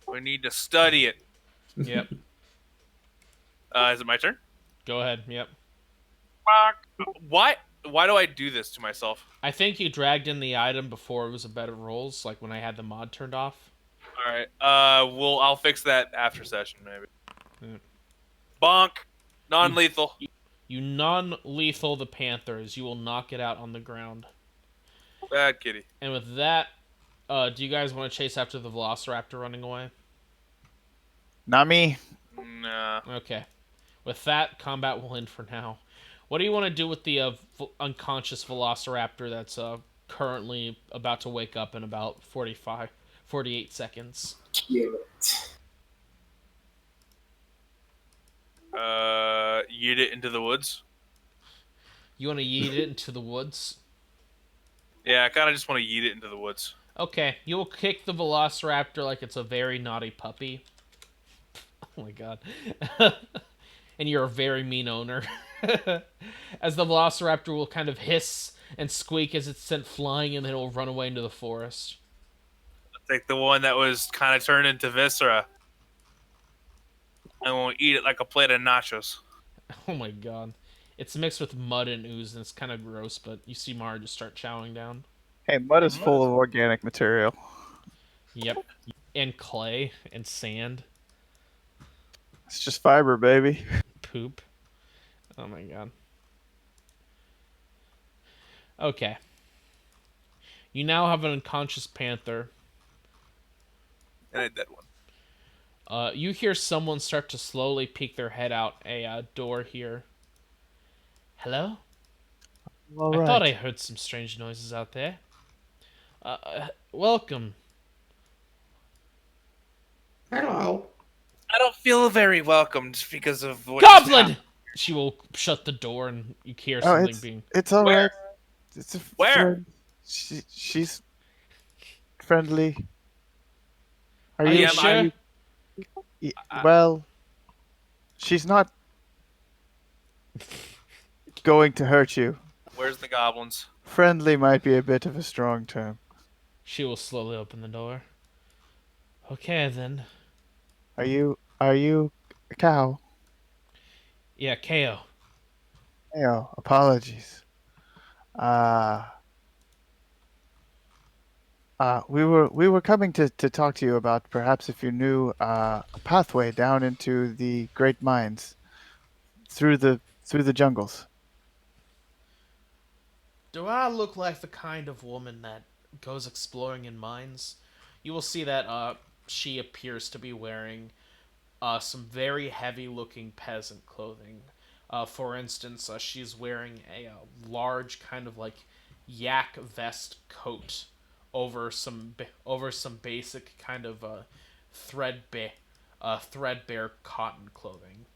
We need to study it. Yep. Is it my turn? Go ahead. Yep. Why? Why do I do this to myself? I think you dragged in the item before it was a better rolls, like when I had the mod turned off. All right. I'll fix that after session maybe. Hmm. Bonk. Non-lethal. You non-lethal the panthers. You will knock it out on the ground. Bad kitty. And with that, do you guys want to chase after the Velociraptor running away? Not me. Nah. Okay. With that, combat will end for now. What do you want to do with the unconscious Velociraptor that's currently about to wake up in about 48 seconds? Kill it. Yeet it into the woods. You want to yeet it into the woods? Yeah, I kind of just want to yeet it into the woods. Okay, you will kick the Velociraptor like it's a very naughty puppy. Oh my god. And you're a very mean owner. As the Velociraptor will kind of hiss and squeak as it's sent flying, and then it will run away into the forest. Take the one that was kind of turned into viscera. And we'll eat it like a plate of nachos. Oh my god. It's mixed with mud and ooze, and it's kind of gross, but you see Mara just start chowing down. Hey, mud is full of organic material. Yep. And clay and sand. It's just fiber, baby. Poop. Oh my god. Okay. You now have an unconscious panther. And a dead one. You hear someone start to slowly peek their head out a door here. Hello? All I right. thought I heard some strange noises out there. Welcome. Hello. I don't feel very welcomed because of what just Goblin! happened. She will shut the door and you hear Oh, something being... it's all Where? right. It's a Where? friend. She's friendly. Are Are you you am I- sure? Well, she's not going to hurt you. Where's the goblins? Friendly might be a bit of a strong term. She will slowly open the door. Okay, then. Are you a cow? Yeah, KO. Oh, apologies. We were coming to talk to you about perhaps if you knew a pathway down into the great mines through the jungles. Do I look like the kind of woman that goes exploring in mines? You will see that she appears to be wearing some very heavy looking peasant clothing. For instance, she's wearing a large kind of like yak vest coat over some basic kind of threadbare cotton clothing,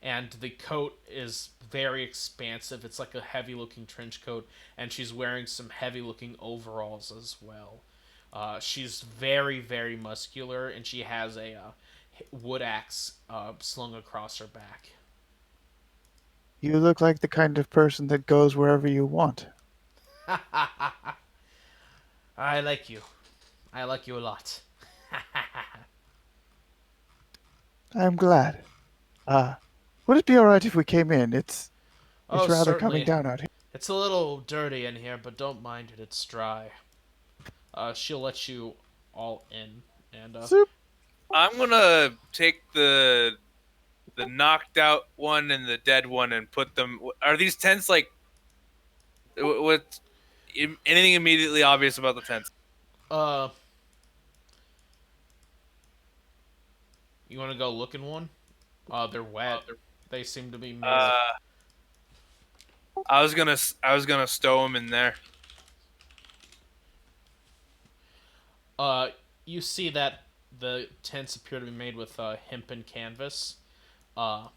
and the coat is very expansive. It's like a heavy looking trench coat, and she's wearing some heavy looking overalls as well. She's very muscular, and she has a wood axe slung across her back. You look like the kind of person that goes wherever you want. I like you. I like you a lot. I'm glad. Uh, would it be all right if we came in? It's Oh, rather coming certainly. down out here. It's a little dirty in here, but don't mind it. It's dry. She'll let you all in, and Soup. I'm gonna take the knocked out one and the dead one and put them. Are these tents like what? Anything immediately obvious about the tents? uh, you want to go look in one? They're wet. They seem to be made of. Uh, I was gonna stow them in there. Uh, you see that the tents appear to be made with hempen canvas. Uh,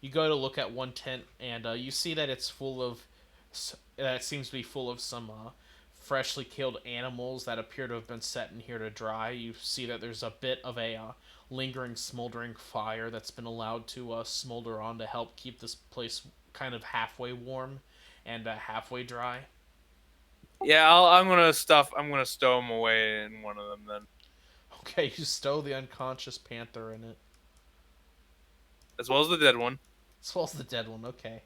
you go to look at one tent, and you see that it's full of. That it seems to be full of some freshly killed animals that appear to have been set in here to dry. You see that there's a bit of a lingering, smoldering fire that's been allowed to smolder on to help keep this place kind of halfway warm and halfway dry. Yeah, I'm gonna stow them away in one of them then, Okay, you stow the unconscious panther in it, as well as the dead one. as well as the dead one. Okay.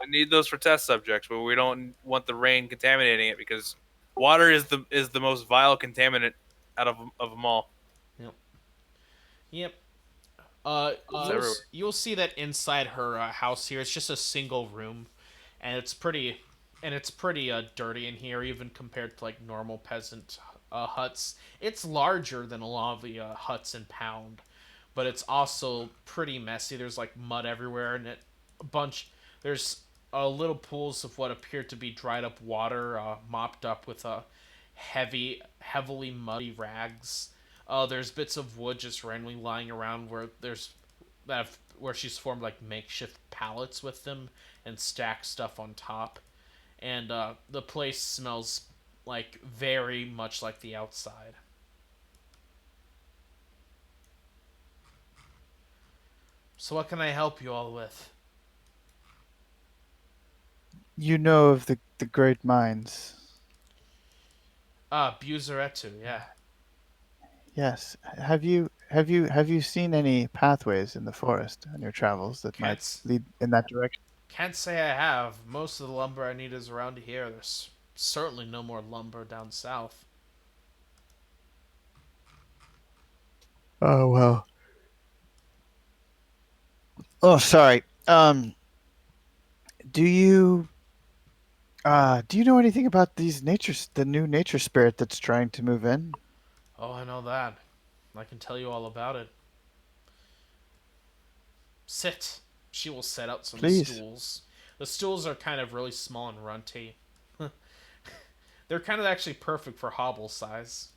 I need those for test subjects, but we don't want the rain contaminating it because water is the most vile contaminant out of them all. Yep. Yep. It's everywhere. You'll see that inside her house here, it's just a single room, and it's pretty dirty in here, even compared to like normal peasant huts. It's larger than a lot of the huts in Pound, but it's also pretty messy. There's like mud everywhere, and a bunch. There's little pools of what appear to be dried up water, mopped up with heavily muddy rags. There's bits of wood just randomly lying around where she's formed like makeshift pallets with them and stacked stuff on top. And the place smells like very much like the outside. So what can I help you all with? You know of the great mines. Ah, Buzeretu, yeah. Yes. Have you seen any pathways in the forest on your travels that might Can't lead in that direction? can't say I have. Most of the lumber I need is around here. There's certainly no more lumber down south. Oh well. Oh, sorry. Do you do you know anything about the new nature spirit that's trying to move in? Oh, I know that. I can tell you all about it. Sit. She will set out some Please. stools. The stools are kind of really small and runty. They're kind of actually perfect for hobble size.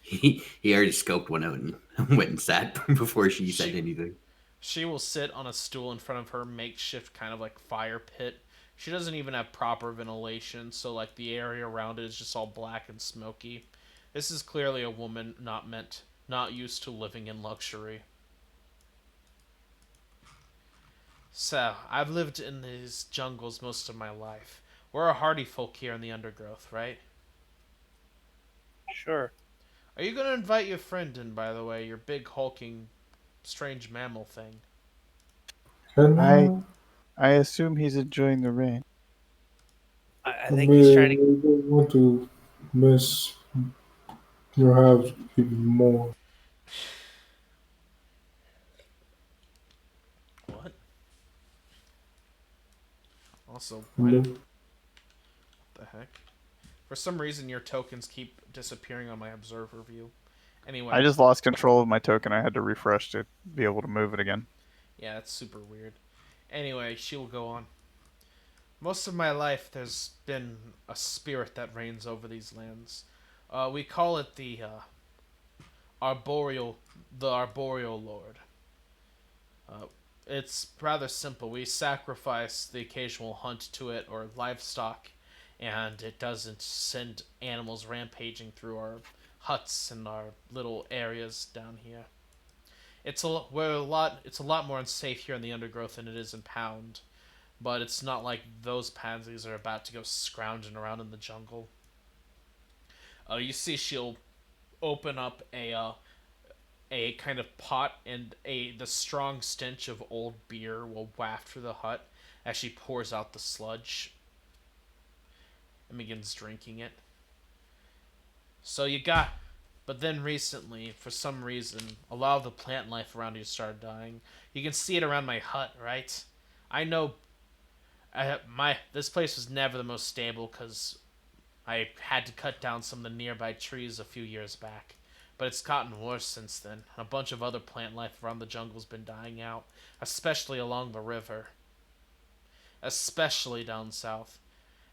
He already scoped one out and went and sat before she said She anything. she will sit on a stool in front of her makeshift kind of like fire pit. She doesn't even have proper ventilation, so like the area around it is just all black and smoky. This is clearly a woman not used to living in luxury. So, I've lived in these jungles most of my life. We're a hardy folk here in the undergrowth, right? Sure. Are you gonna invite your friend in, by the way? Your big, hulking, strange mammal thing. Can I you? I assume he's enjoying the rain. I I think he's trying to. mean, I don't want to mess your house even more. What? Also, why did Hello? the heck? For some reason, your tokens keep disappearing on my observer view. I Anyway, just lost control of my token. I had to refresh to be able to move it again. yeah, that's super weird. Anyway, she will go on. Most of my life, there's been a spirit that reigns over these lands. We call it arboreal, the arboreal lord. Uh, it's rather simple. We sacrifice the occasional hunt to it or livestock, and it doesn't send animals rampaging through our huts and our little areas down here. It's a lot more unsafe here in the undergrowth than it is in Pound, but it's not like those pansies are about to go scrounging around in the jungle. You see, she'll open up a kind of pot, and a the strong stench of old beer will waft through the hut as she pours out the sludge and begins drinking it. So you got, but then recently, for some reason, a lot of the plant life around you started dying. You can see it around my hut, right? I know, my this place was never the most stable because I had to cut down some of the nearby trees a few years back. But it's gotten worse since then. A bunch of other plant life around the jungle's been dying out, especially along the river, especially down south.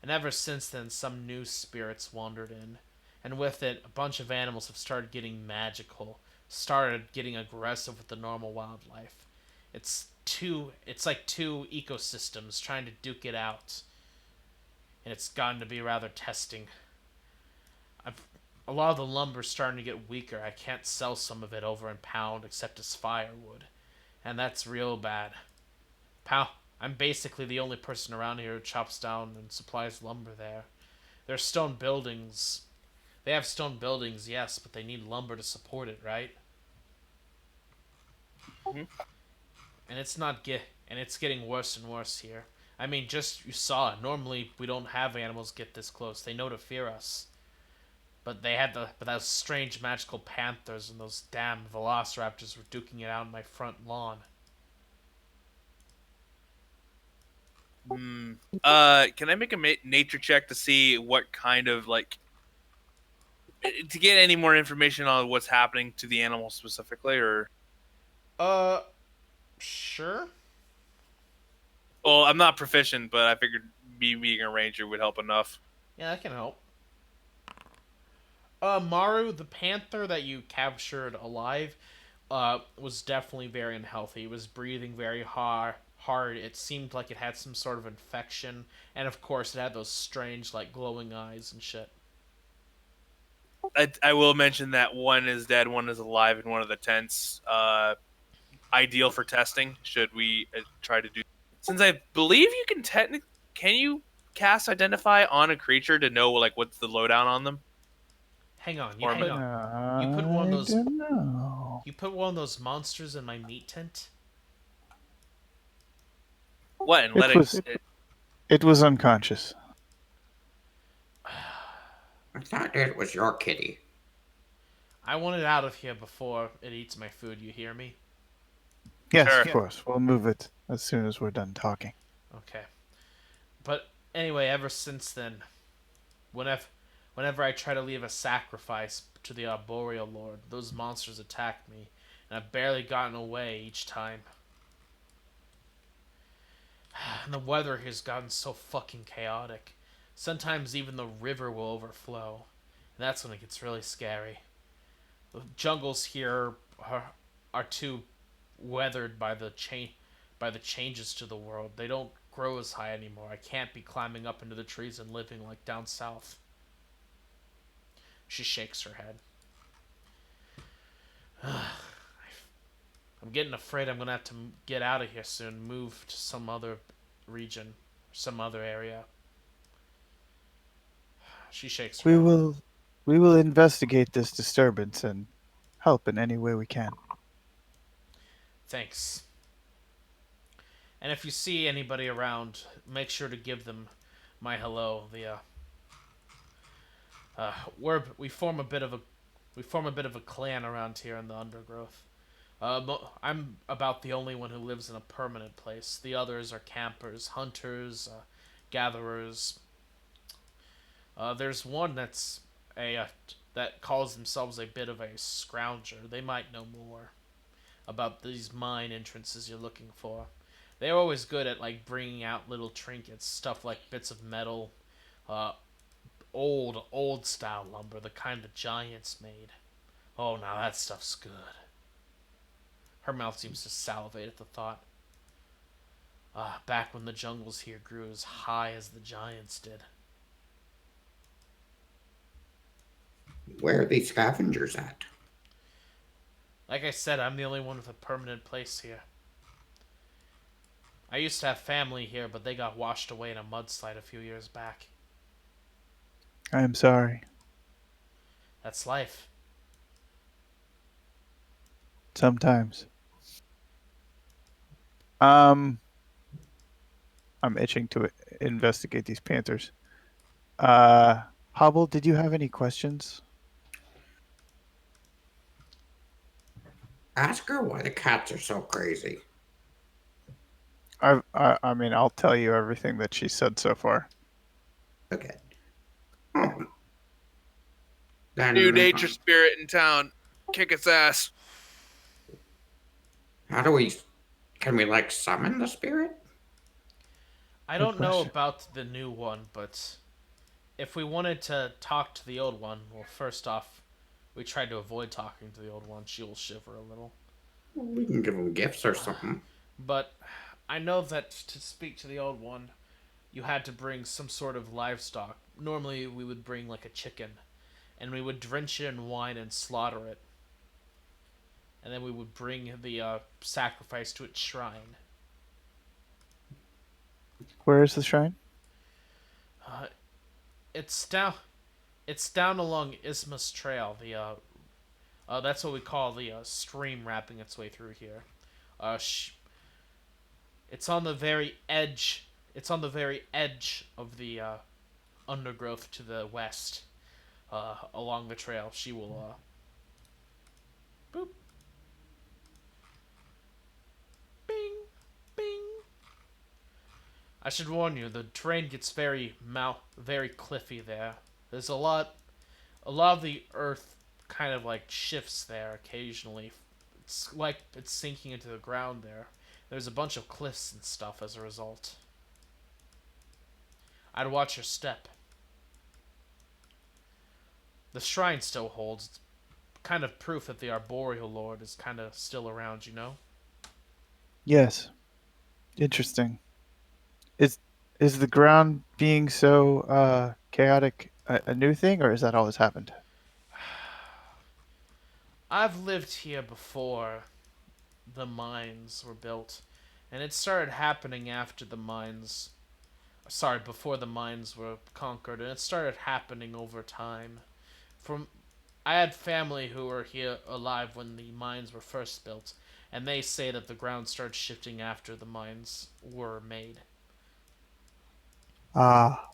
And ever since then, some new spirits wandered in. And with it, a bunch of animals have started getting magical, started getting aggressive with the normal wildlife. It's like two ecosystems trying to duke it out. And it's gotten to be rather testing. I've, a lot of the lumber's starting to get weaker. I can't sell some of it over in Pound except as firewood. And that's real bad. Pound, I'm basically the only person around here who chops down and supplies lumber there. There's stone buildings. They have stone buildings, yes, but they need lumber to support it, right? Mhm. And it's getting worse and worse here. I mean, just you saw it. Normally we don't have animals get this close. They know to fear us. But those strange magical panthers and those damn velociraptors were duking it out on my front lawn. Hmm. Can I make a nature check to see what kind of like to get any more information on what's happening to the animal specifically, or? Uh, sure. Well, I'm not proficient, but I figured me being a ranger would help enough. Yeah, that can help. Maru, the panther that you captured alive, was definitely very unhealthy. It was breathing very hard. It seemed like it had some sort of infection, and of course, it had those strange, like glowing eyes and shit. I will mention that one is dead, one is alive in one of the tents. Ideal for testing. Should we try to do? Since I believe you can technically, can you cast identify on a creature to know like what's the lowdown on them? Hang on, Or you put one of I those don't know. you put one of those monsters in my meat tent. what? And let It was it. it was unconscious. I thought it was your kitty. I want it out of here before it eats my food. You hear me? Yes, Sure. of course. We'll move it as soon as we're done talking. Okay. But anyway, ever since then, whenever whenever I try to leave a sacrifice to the arboreal lord, those monsters attack me, and I've barely gotten away each time. And the weather has gotten so fucking chaotic. Sometimes even the river will overflow, and that's when it gets really scary. The jungles here are too weathered by the changes to the world. They don't grow as high anymore. I can't be climbing up into the trees and living like down south. She shakes her head. I'm getting afraid I'm gonna have to get out of here soon, move to some other region, some other area. She shakes her We head. will we will investigate this disturbance and help in any way we can. Thanks. And if you see anybody around, make sure to give them My hello. We form a bit of a clan around here in the undergrowth. I'm about the only one who lives in a permanent place. The others are campers, hunters, gatherers. There's one that calls themselves a bit of a scrounger. They might know more about these mine entrances you're looking for. They're always good at like bringing out little trinkets, stuff like bits of metal, uh, old style lumber, the kind the giants made. Oh, now that stuff's good. Her mouth seems to salivate at the thought. Back when the jungles here grew as high as the giants did. Where are these scavengers at? Like I said, I'm the only one with a permanent place here. I used to have family here, but they got washed away in a mudslide a few years back. I am sorry. That's life. Sometimes. Um, I'm itching to investigate these panthers. Hubble, did you have any questions? Ask her why the cats are so crazy. I mean, I'll tell you everything that she said so far. Okay. Oh, New then nature spirit in town. Kick its ass. how do we? Can we like summon the spirit? I Good don't know question. about the new one, but if we wanted to talk to the old one, well, first off, we tried to avoid talking to the old one. She will shiver a little. We can give them gifts or something. But I know that to speak to the old one, you had to bring some sort of livestock. Normally, we would bring like a chicken, and we would drench it in wine and slaughter it. And then we would bring the sacrifice to its shrine. Where is the shrine? Uh, it's down. It's down along Isthmus Trail. That's what we call the stream wrapping its way through here. Uh, sh- it's on the very edge. It's on the very edge of the undergrowth to the west. Along the trail, she will. Boop. Bing. Bing. I should warn you, the terrain gets very cliffy there. There's a lot of the earth kind of like shifts there occasionally. It's like it's sinking into the ground there. There's a bunch of cliffs and stuff as a result. I'd watch your step. The shrine still holds. It's kind of proof that the arboreal lord is kind of still around, you know? Yes. Interesting. Is is the ground being so chaotic a new thing, or has that always happened? I've lived here before the mines were built, and it started happening after the mines. Sorry, before the mines were conquered, and it started happening over time. From I had family who were here alive when the mines were first built, and they say that the ground started shifting after the mines were made. Ah,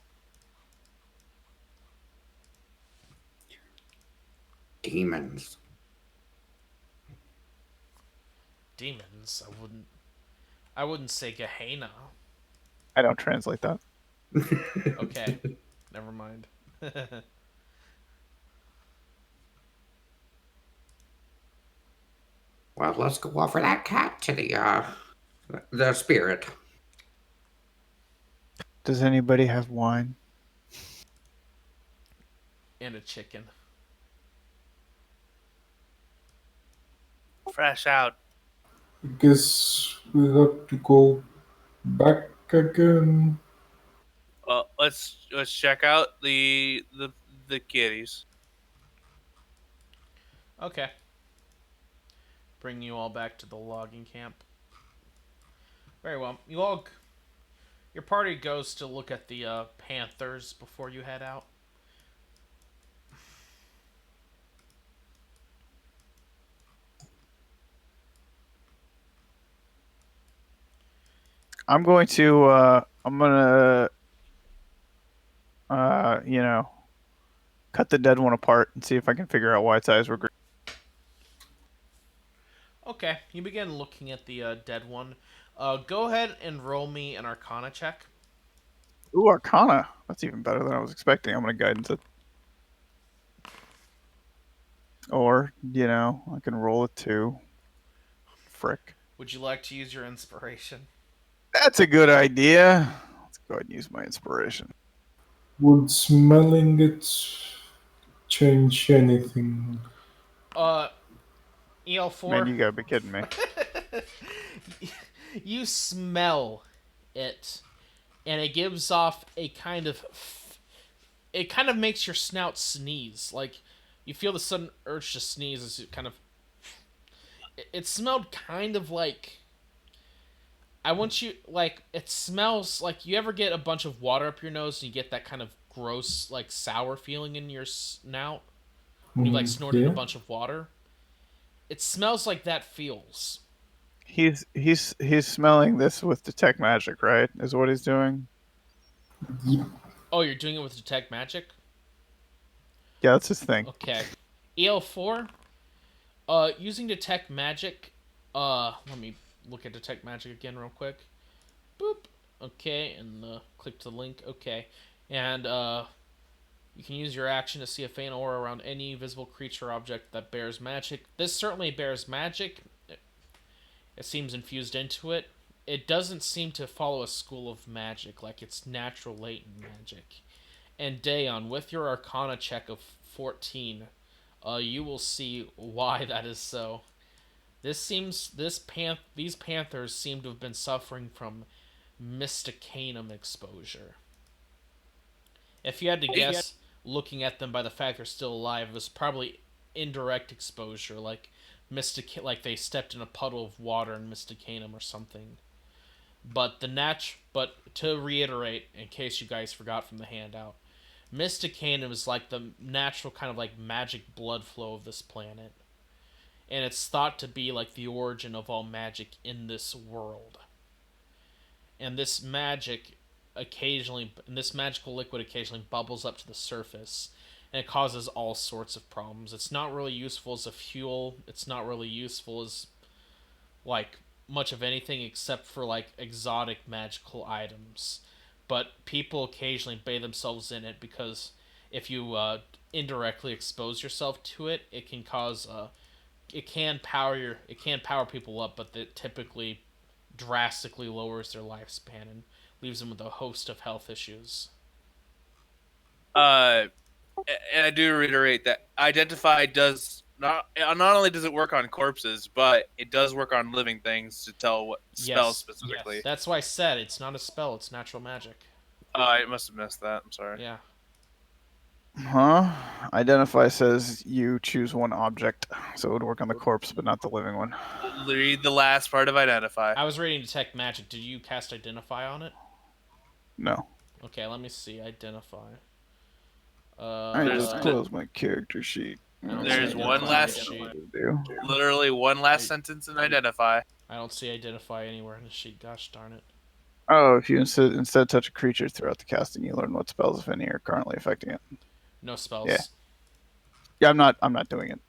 Demons. Demons, I wouldn't say Gehenna. I don't translate that. Okay, never mind. Well, let's go offer that cat to the spirit. Does anybody have wine? And a chicken. Fresh out. I guess we have to go back again. Well, let's check out the kitties. Okay, bring you all back to the logging camp. Very well. Your party goes to look at the panthers before you head out. I'm going to. I'm gonna You know, cut the dead one apart and see if I can figure out why its eyes were green. Okay, you begin looking at the dead one. Go ahead and roll me an Arcana check. Ooh, Arcana. That's even better than I was expecting. I'm gonna guidance it. Or, I can roll a 2. Frick. Would you like to use your inspiration? That's a good idea. Let's go ahead and use my inspiration. Would smelling it change anything? Uh, Man, EL4, you gotta be kidding me. you smell it, and it gives off a kind of. It kind of makes your snout sneeze. Like, you feel the sudden urge to sneeze as it kind of. It smelled kind of like. I want you. Like, it smells like you ever get a bunch of water up your nose and you get that kind of gross, like, sour feeling in your snout? When you, like, snorted a Yeah. bunch of water? It smells like that feels. He's smelling this with detect magic, right? Is what he's doing. Yep. Oh, you're doing it with detect magic? Yeah, that's his thing. Okay. EL4, using detect magic, let me look at detect magic again real quick. Boop. Okay, and click to the link. Okay. And you can use your action to see a faint aura around any visible creature or object that bears magic. This certainly bears magic. It seems infused into it. It doesn't seem to follow a school of magic, like it's natural latent magic. And Dayon, with your Arcana check of 14, you will see why that is so. These panthers seem to have been suffering from mysticanum exposure. If you had to guess, looking at them by the fact they're still alive, it was probably indirect exposure, like they stepped in a puddle of water and mysticanum or something. But to reiterate, in case you guys forgot from the handout, mysticanum is like the natural kind of like magic blood flow of this planet, and it's thought to be like the origin of all magic in this world. And this magical liquid occasionally bubbles up to the surface, and it causes all sorts of problems. It's not really useful as a fuel. It's not really useful as like much of anything except for like exotic magical items. But people occasionally bathe themselves in it because if you indirectly expose yourself to it, it can power people up, but it typically drastically lowers their lifespan and leaves them with a host of health issues. Uh, and I do reiterate that identify does not only does it work on corpses, but it does work on living things to tell what spells Yes, specifically. that's why I said it's not a spell; it's natural magic. I must have missed that. I'm sorry. Yeah. Huh? Identify says you choose one object, so it would work on the corpse, but not the living one. Read the last part of identify. I was reading detect magic. Did you cast identify on it? No. Okay, let me see. Identify. I just closed my character sheet. There's one last sheet. Literally one last sentence in identify. I don't see identify anywhere in the sheet. Gosh darn it. Oh, if you instead touch a creature throughout the casting, you learn what spells, if any, are currently affecting it. No spells. Yeah. Yeah, I'm not doing it.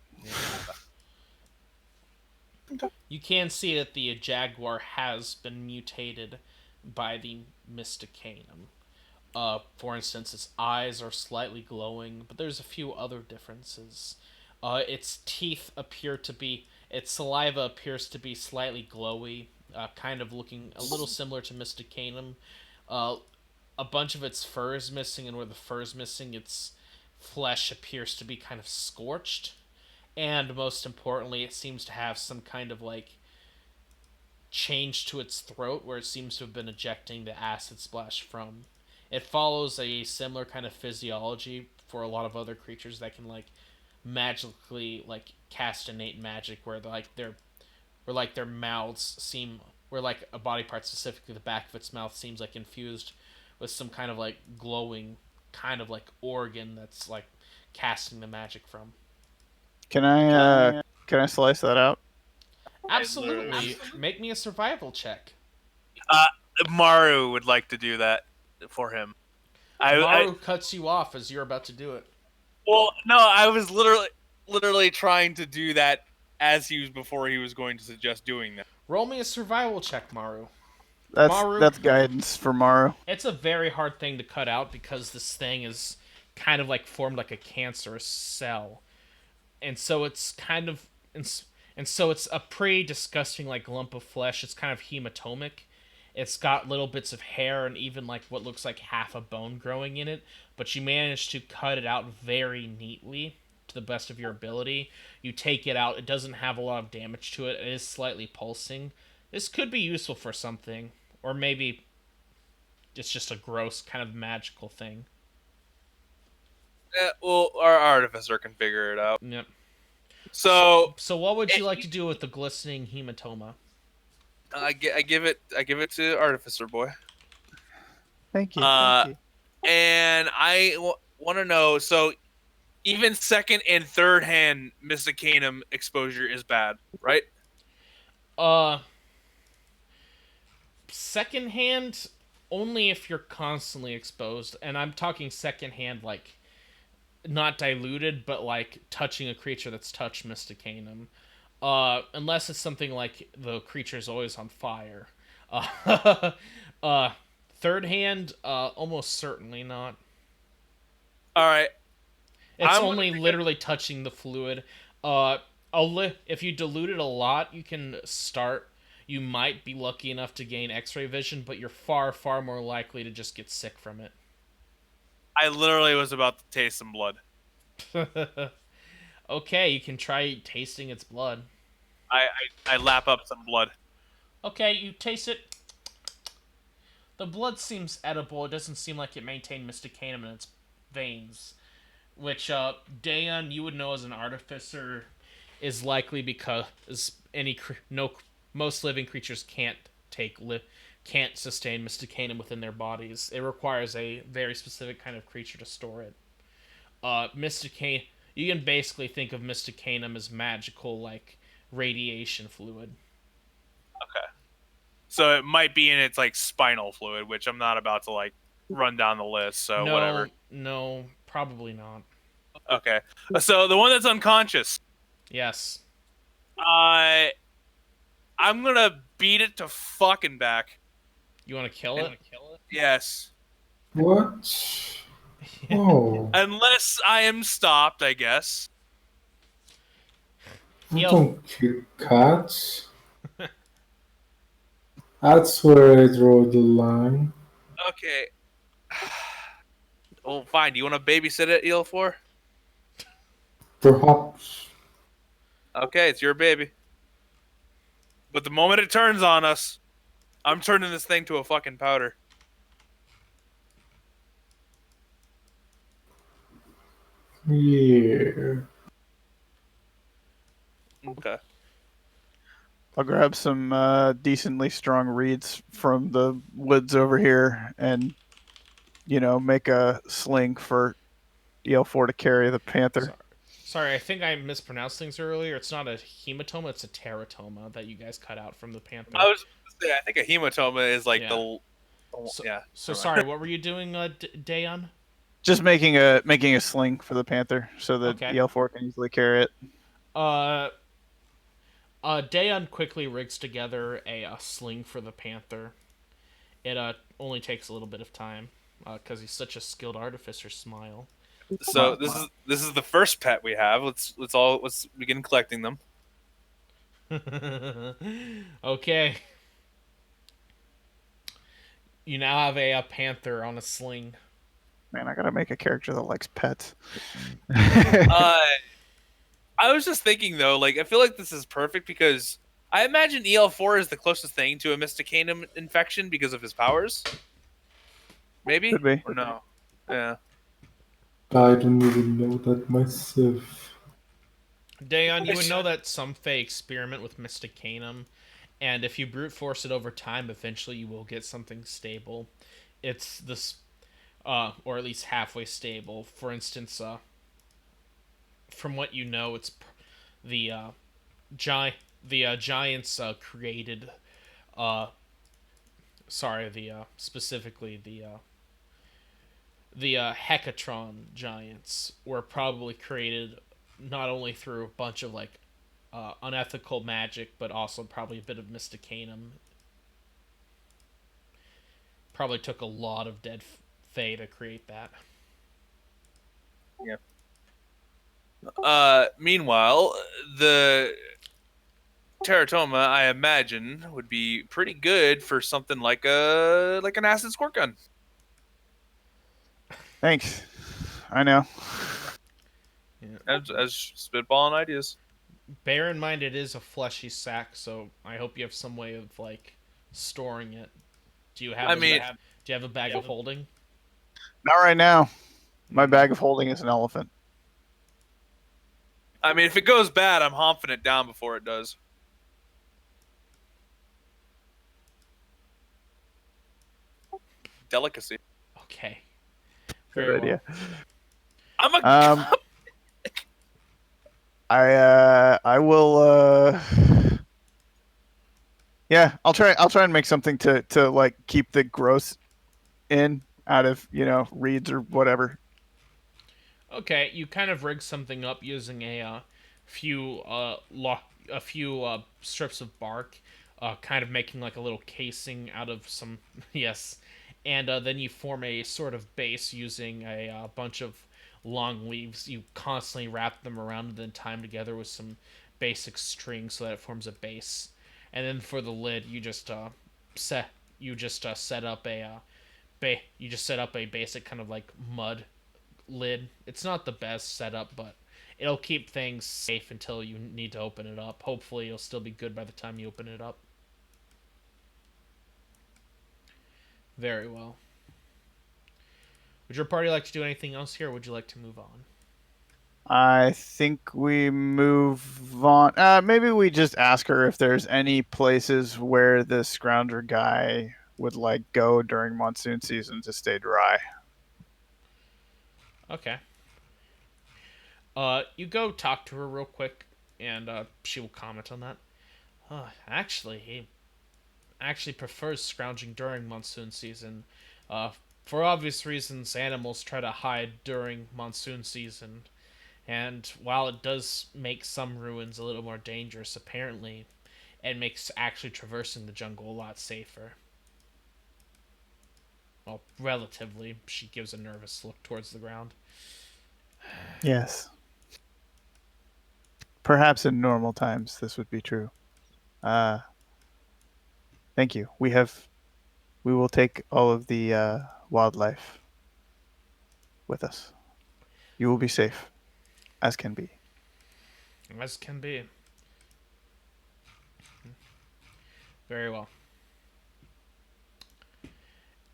You can see that the jaguar has been mutated by the mysticanum. For instance, its eyes are slightly glowing, but there's a few other differences. Its its saliva appears to be slightly glowy, kind of looking a little similar to mysticanum. Uh, a bunch of its fur is missing, and where the fur is missing, its flesh appears to be kind of scorched. And most importantly, it seems to have some kind of like change to its throat where it seems to have been ejecting the acid splash from. It follows a similar kind of physiology for a lot of other creatures that can like magically like cast innate magic where their mouths seem where like a body part, specifically the back of its mouth, seems like infused with some kind of like glowing kind of like organ that's like casting the magic from. Can I slice that out? Absolutely. Make me a survival check. Maru would like to do that for him. I Maru cuts you off as you're about to do it. well, no, I was literally trying to do that as he was before he was going to suggest doing that. Roll me a survival check, Maru. That's Maru, that's guidance for Maru. it's a very hard thing to cut out because this thing is kind of like formed like a cancerous cell. And so it's kind of and so it's a pretty disgusting like lump of flesh. It's kind of hematomic. It's got little bits of hair and even like what looks like half a bone growing in it, but you manage to cut it out very neatly to the best of your ability. You take it out. It doesn't have a lot of damage to it. It is slightly pulsing. This could be useful for something, or maybe it's just a gross kind of magical thing. Well, our artificer can figure it out. Yep. So So what would you like to do with the glistening hematoma? I give it to artificer boy. Thank you. Uh, Thank you. And I want to know. So even second and third hand Mysticanum exposure is bad, right? Uh, secondhand only if you're constantly exposed, and I'm talking secondhand like not diluted, but like touching a creature that's touched Mysticanum. Unless it's something like the creature's always on fire. Uh, uh, third hand, almost certainly not. All right. It's I'm only gonna literally touching the fluid. If you dilute it a lot, you can start. You might be lucky enough to gain X-ray vision, but you're far, far more likely to just get sick from it. I literally was about to taste some blood. Okay, you can try tasting its blood. I lap up some blood. Okay, you taste it. The blood seems edible. It doesn't seem like it maintained Mysticanum in its veins. Which, Dayan, you would know as an artificer, is likely because most living creatures can't sustain Mysticanum within their bodies. It requires a very specific kind of creature to store it. Mysticanum, you can basically think of Mysticanum as magical, like radiation fluid. Okay. So it might be in its like spinal fluid, which I'm not about to like run down the list. So whatever. No, probably not. Okay. So the one that's unconscious, Yes. uh, I'm gonna beat it to fucking back. You want to kill it? Yes. What? Oh, Unless I am stopped, I guess. I Yo. don't kill cats. That's where I draw the line. Okay. Well, fine. Do you want to babysit it, EL4? Perhaps. Okay, it's your baby. But the moment it turns on us, I'm turning this thing to a fucking powder. Yeah. Okay. I'll grab some decently strong reeds from the woods over here, and make a sling for EL4 to carry the panther. Sorry, I think I mispronounced things earlier. It's not a hematoma; it's a teratoma that you guys cut out from the panther. I was gonna say, I think a hematoma is like Yeah. the So, yeah. So never mind. sorry, what were you doing, Dayon? Just making a sling for the panther so that Okay. EL4 can easily carry it. Dayon quickly rigs together a sling for the panther. It only takes a little bit of time because he's such a skilled artificer. Smile. So this is the first pet we have. Let's begin collecting them. Okay. You now have a panther on a sling. Man, I gotta make a character that likes pets. I was just thinking though, like I feel like this is perfect because I imagine EL4 is the closest thing to a Mysticanum infection because of his powers. Maybe Could be. or no? Yeah. I don't even know that myself. Dayon, you would know that some Fae experiment with Mysticanum, and if you brute force it over time, eventually you will get something stable. It's this, or at least halfway stable. For instance, from what you know, it's the giants created. Sorry, specifically the Hecatron giants were probably created not only through a bunch of like unethical magic, but also probably a bit of Mysticanum. Probably took a lot of dead Fae to create that. Meanwhile, the teratoma, I imagine, would be pretty good for something like an acid squirt gun. Thanks. I know. As spitballing ideas. Bear in mind it is a fleshy sack, so I hope you have some way of like storing it. Do you have? Do you have a bag of holding? Not right now. My bag of holding is an elephant. I mean, if it goes bad, I'm humping it down before it does. Delicacy. Okay. Good idea. I'm a. I will. Yeah, I'll try and make something to like keep the gross in out of reeds or whatever. Okay, you kind of rig something up using a few a few strips of bark, kind of making like a little casing out of some yes, and then you form a sort of base using a bunch of long leaves. You constantly wrap them around and then tie them together with some basic string so that it forms a base. And then for the lid, you just set up a you just set up a basic kind of like mud lid. It's not the best setup, but it'll keep things safe until you need to open it up. Hopefully, it'll still be good by the time you open it up. Very well. Would your party like to do anything else here, or would you like to move on? I think we move on. Maybe we just ask her if there's any places where the scrounger guy would like go during monsoon season to stay dry. Okay. You go talk to her real quick, and she will comment on that. Actually, he actually prefers scrounging during monsoon season. Uh, for obvious reasons, animals try to hide during monsoon season. And while it does make some ruins a little more dangerous, apparently, it makes actually traversing the jungle a lot safer. Well, relatively. She gives a nervous look towards the ground. Yes. Perhaps in normal times this would be true. Thank you. We will take all of the wildlife with us. You will be safe, as can be. As can be. Very well.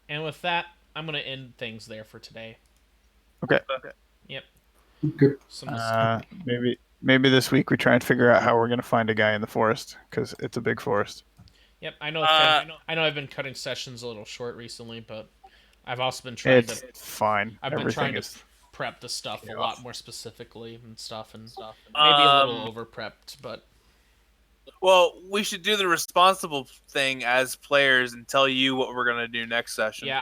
And with that, I'm going to end things there for today. Okay. Yep. Okay. Maybe this week we try and figure out how we're gonna find a guy in the forest because it's a big forest. Yep, I know. I know. I've been cutting sessions a little short recently, but I've also been trying It's fine. I've been Everything trying to is. prep the stuff a lot more specifically and stuff, and maybe a little over prepped. But Well, we should do the responsible thing as players and tell you what we're gonna do next session. yeah,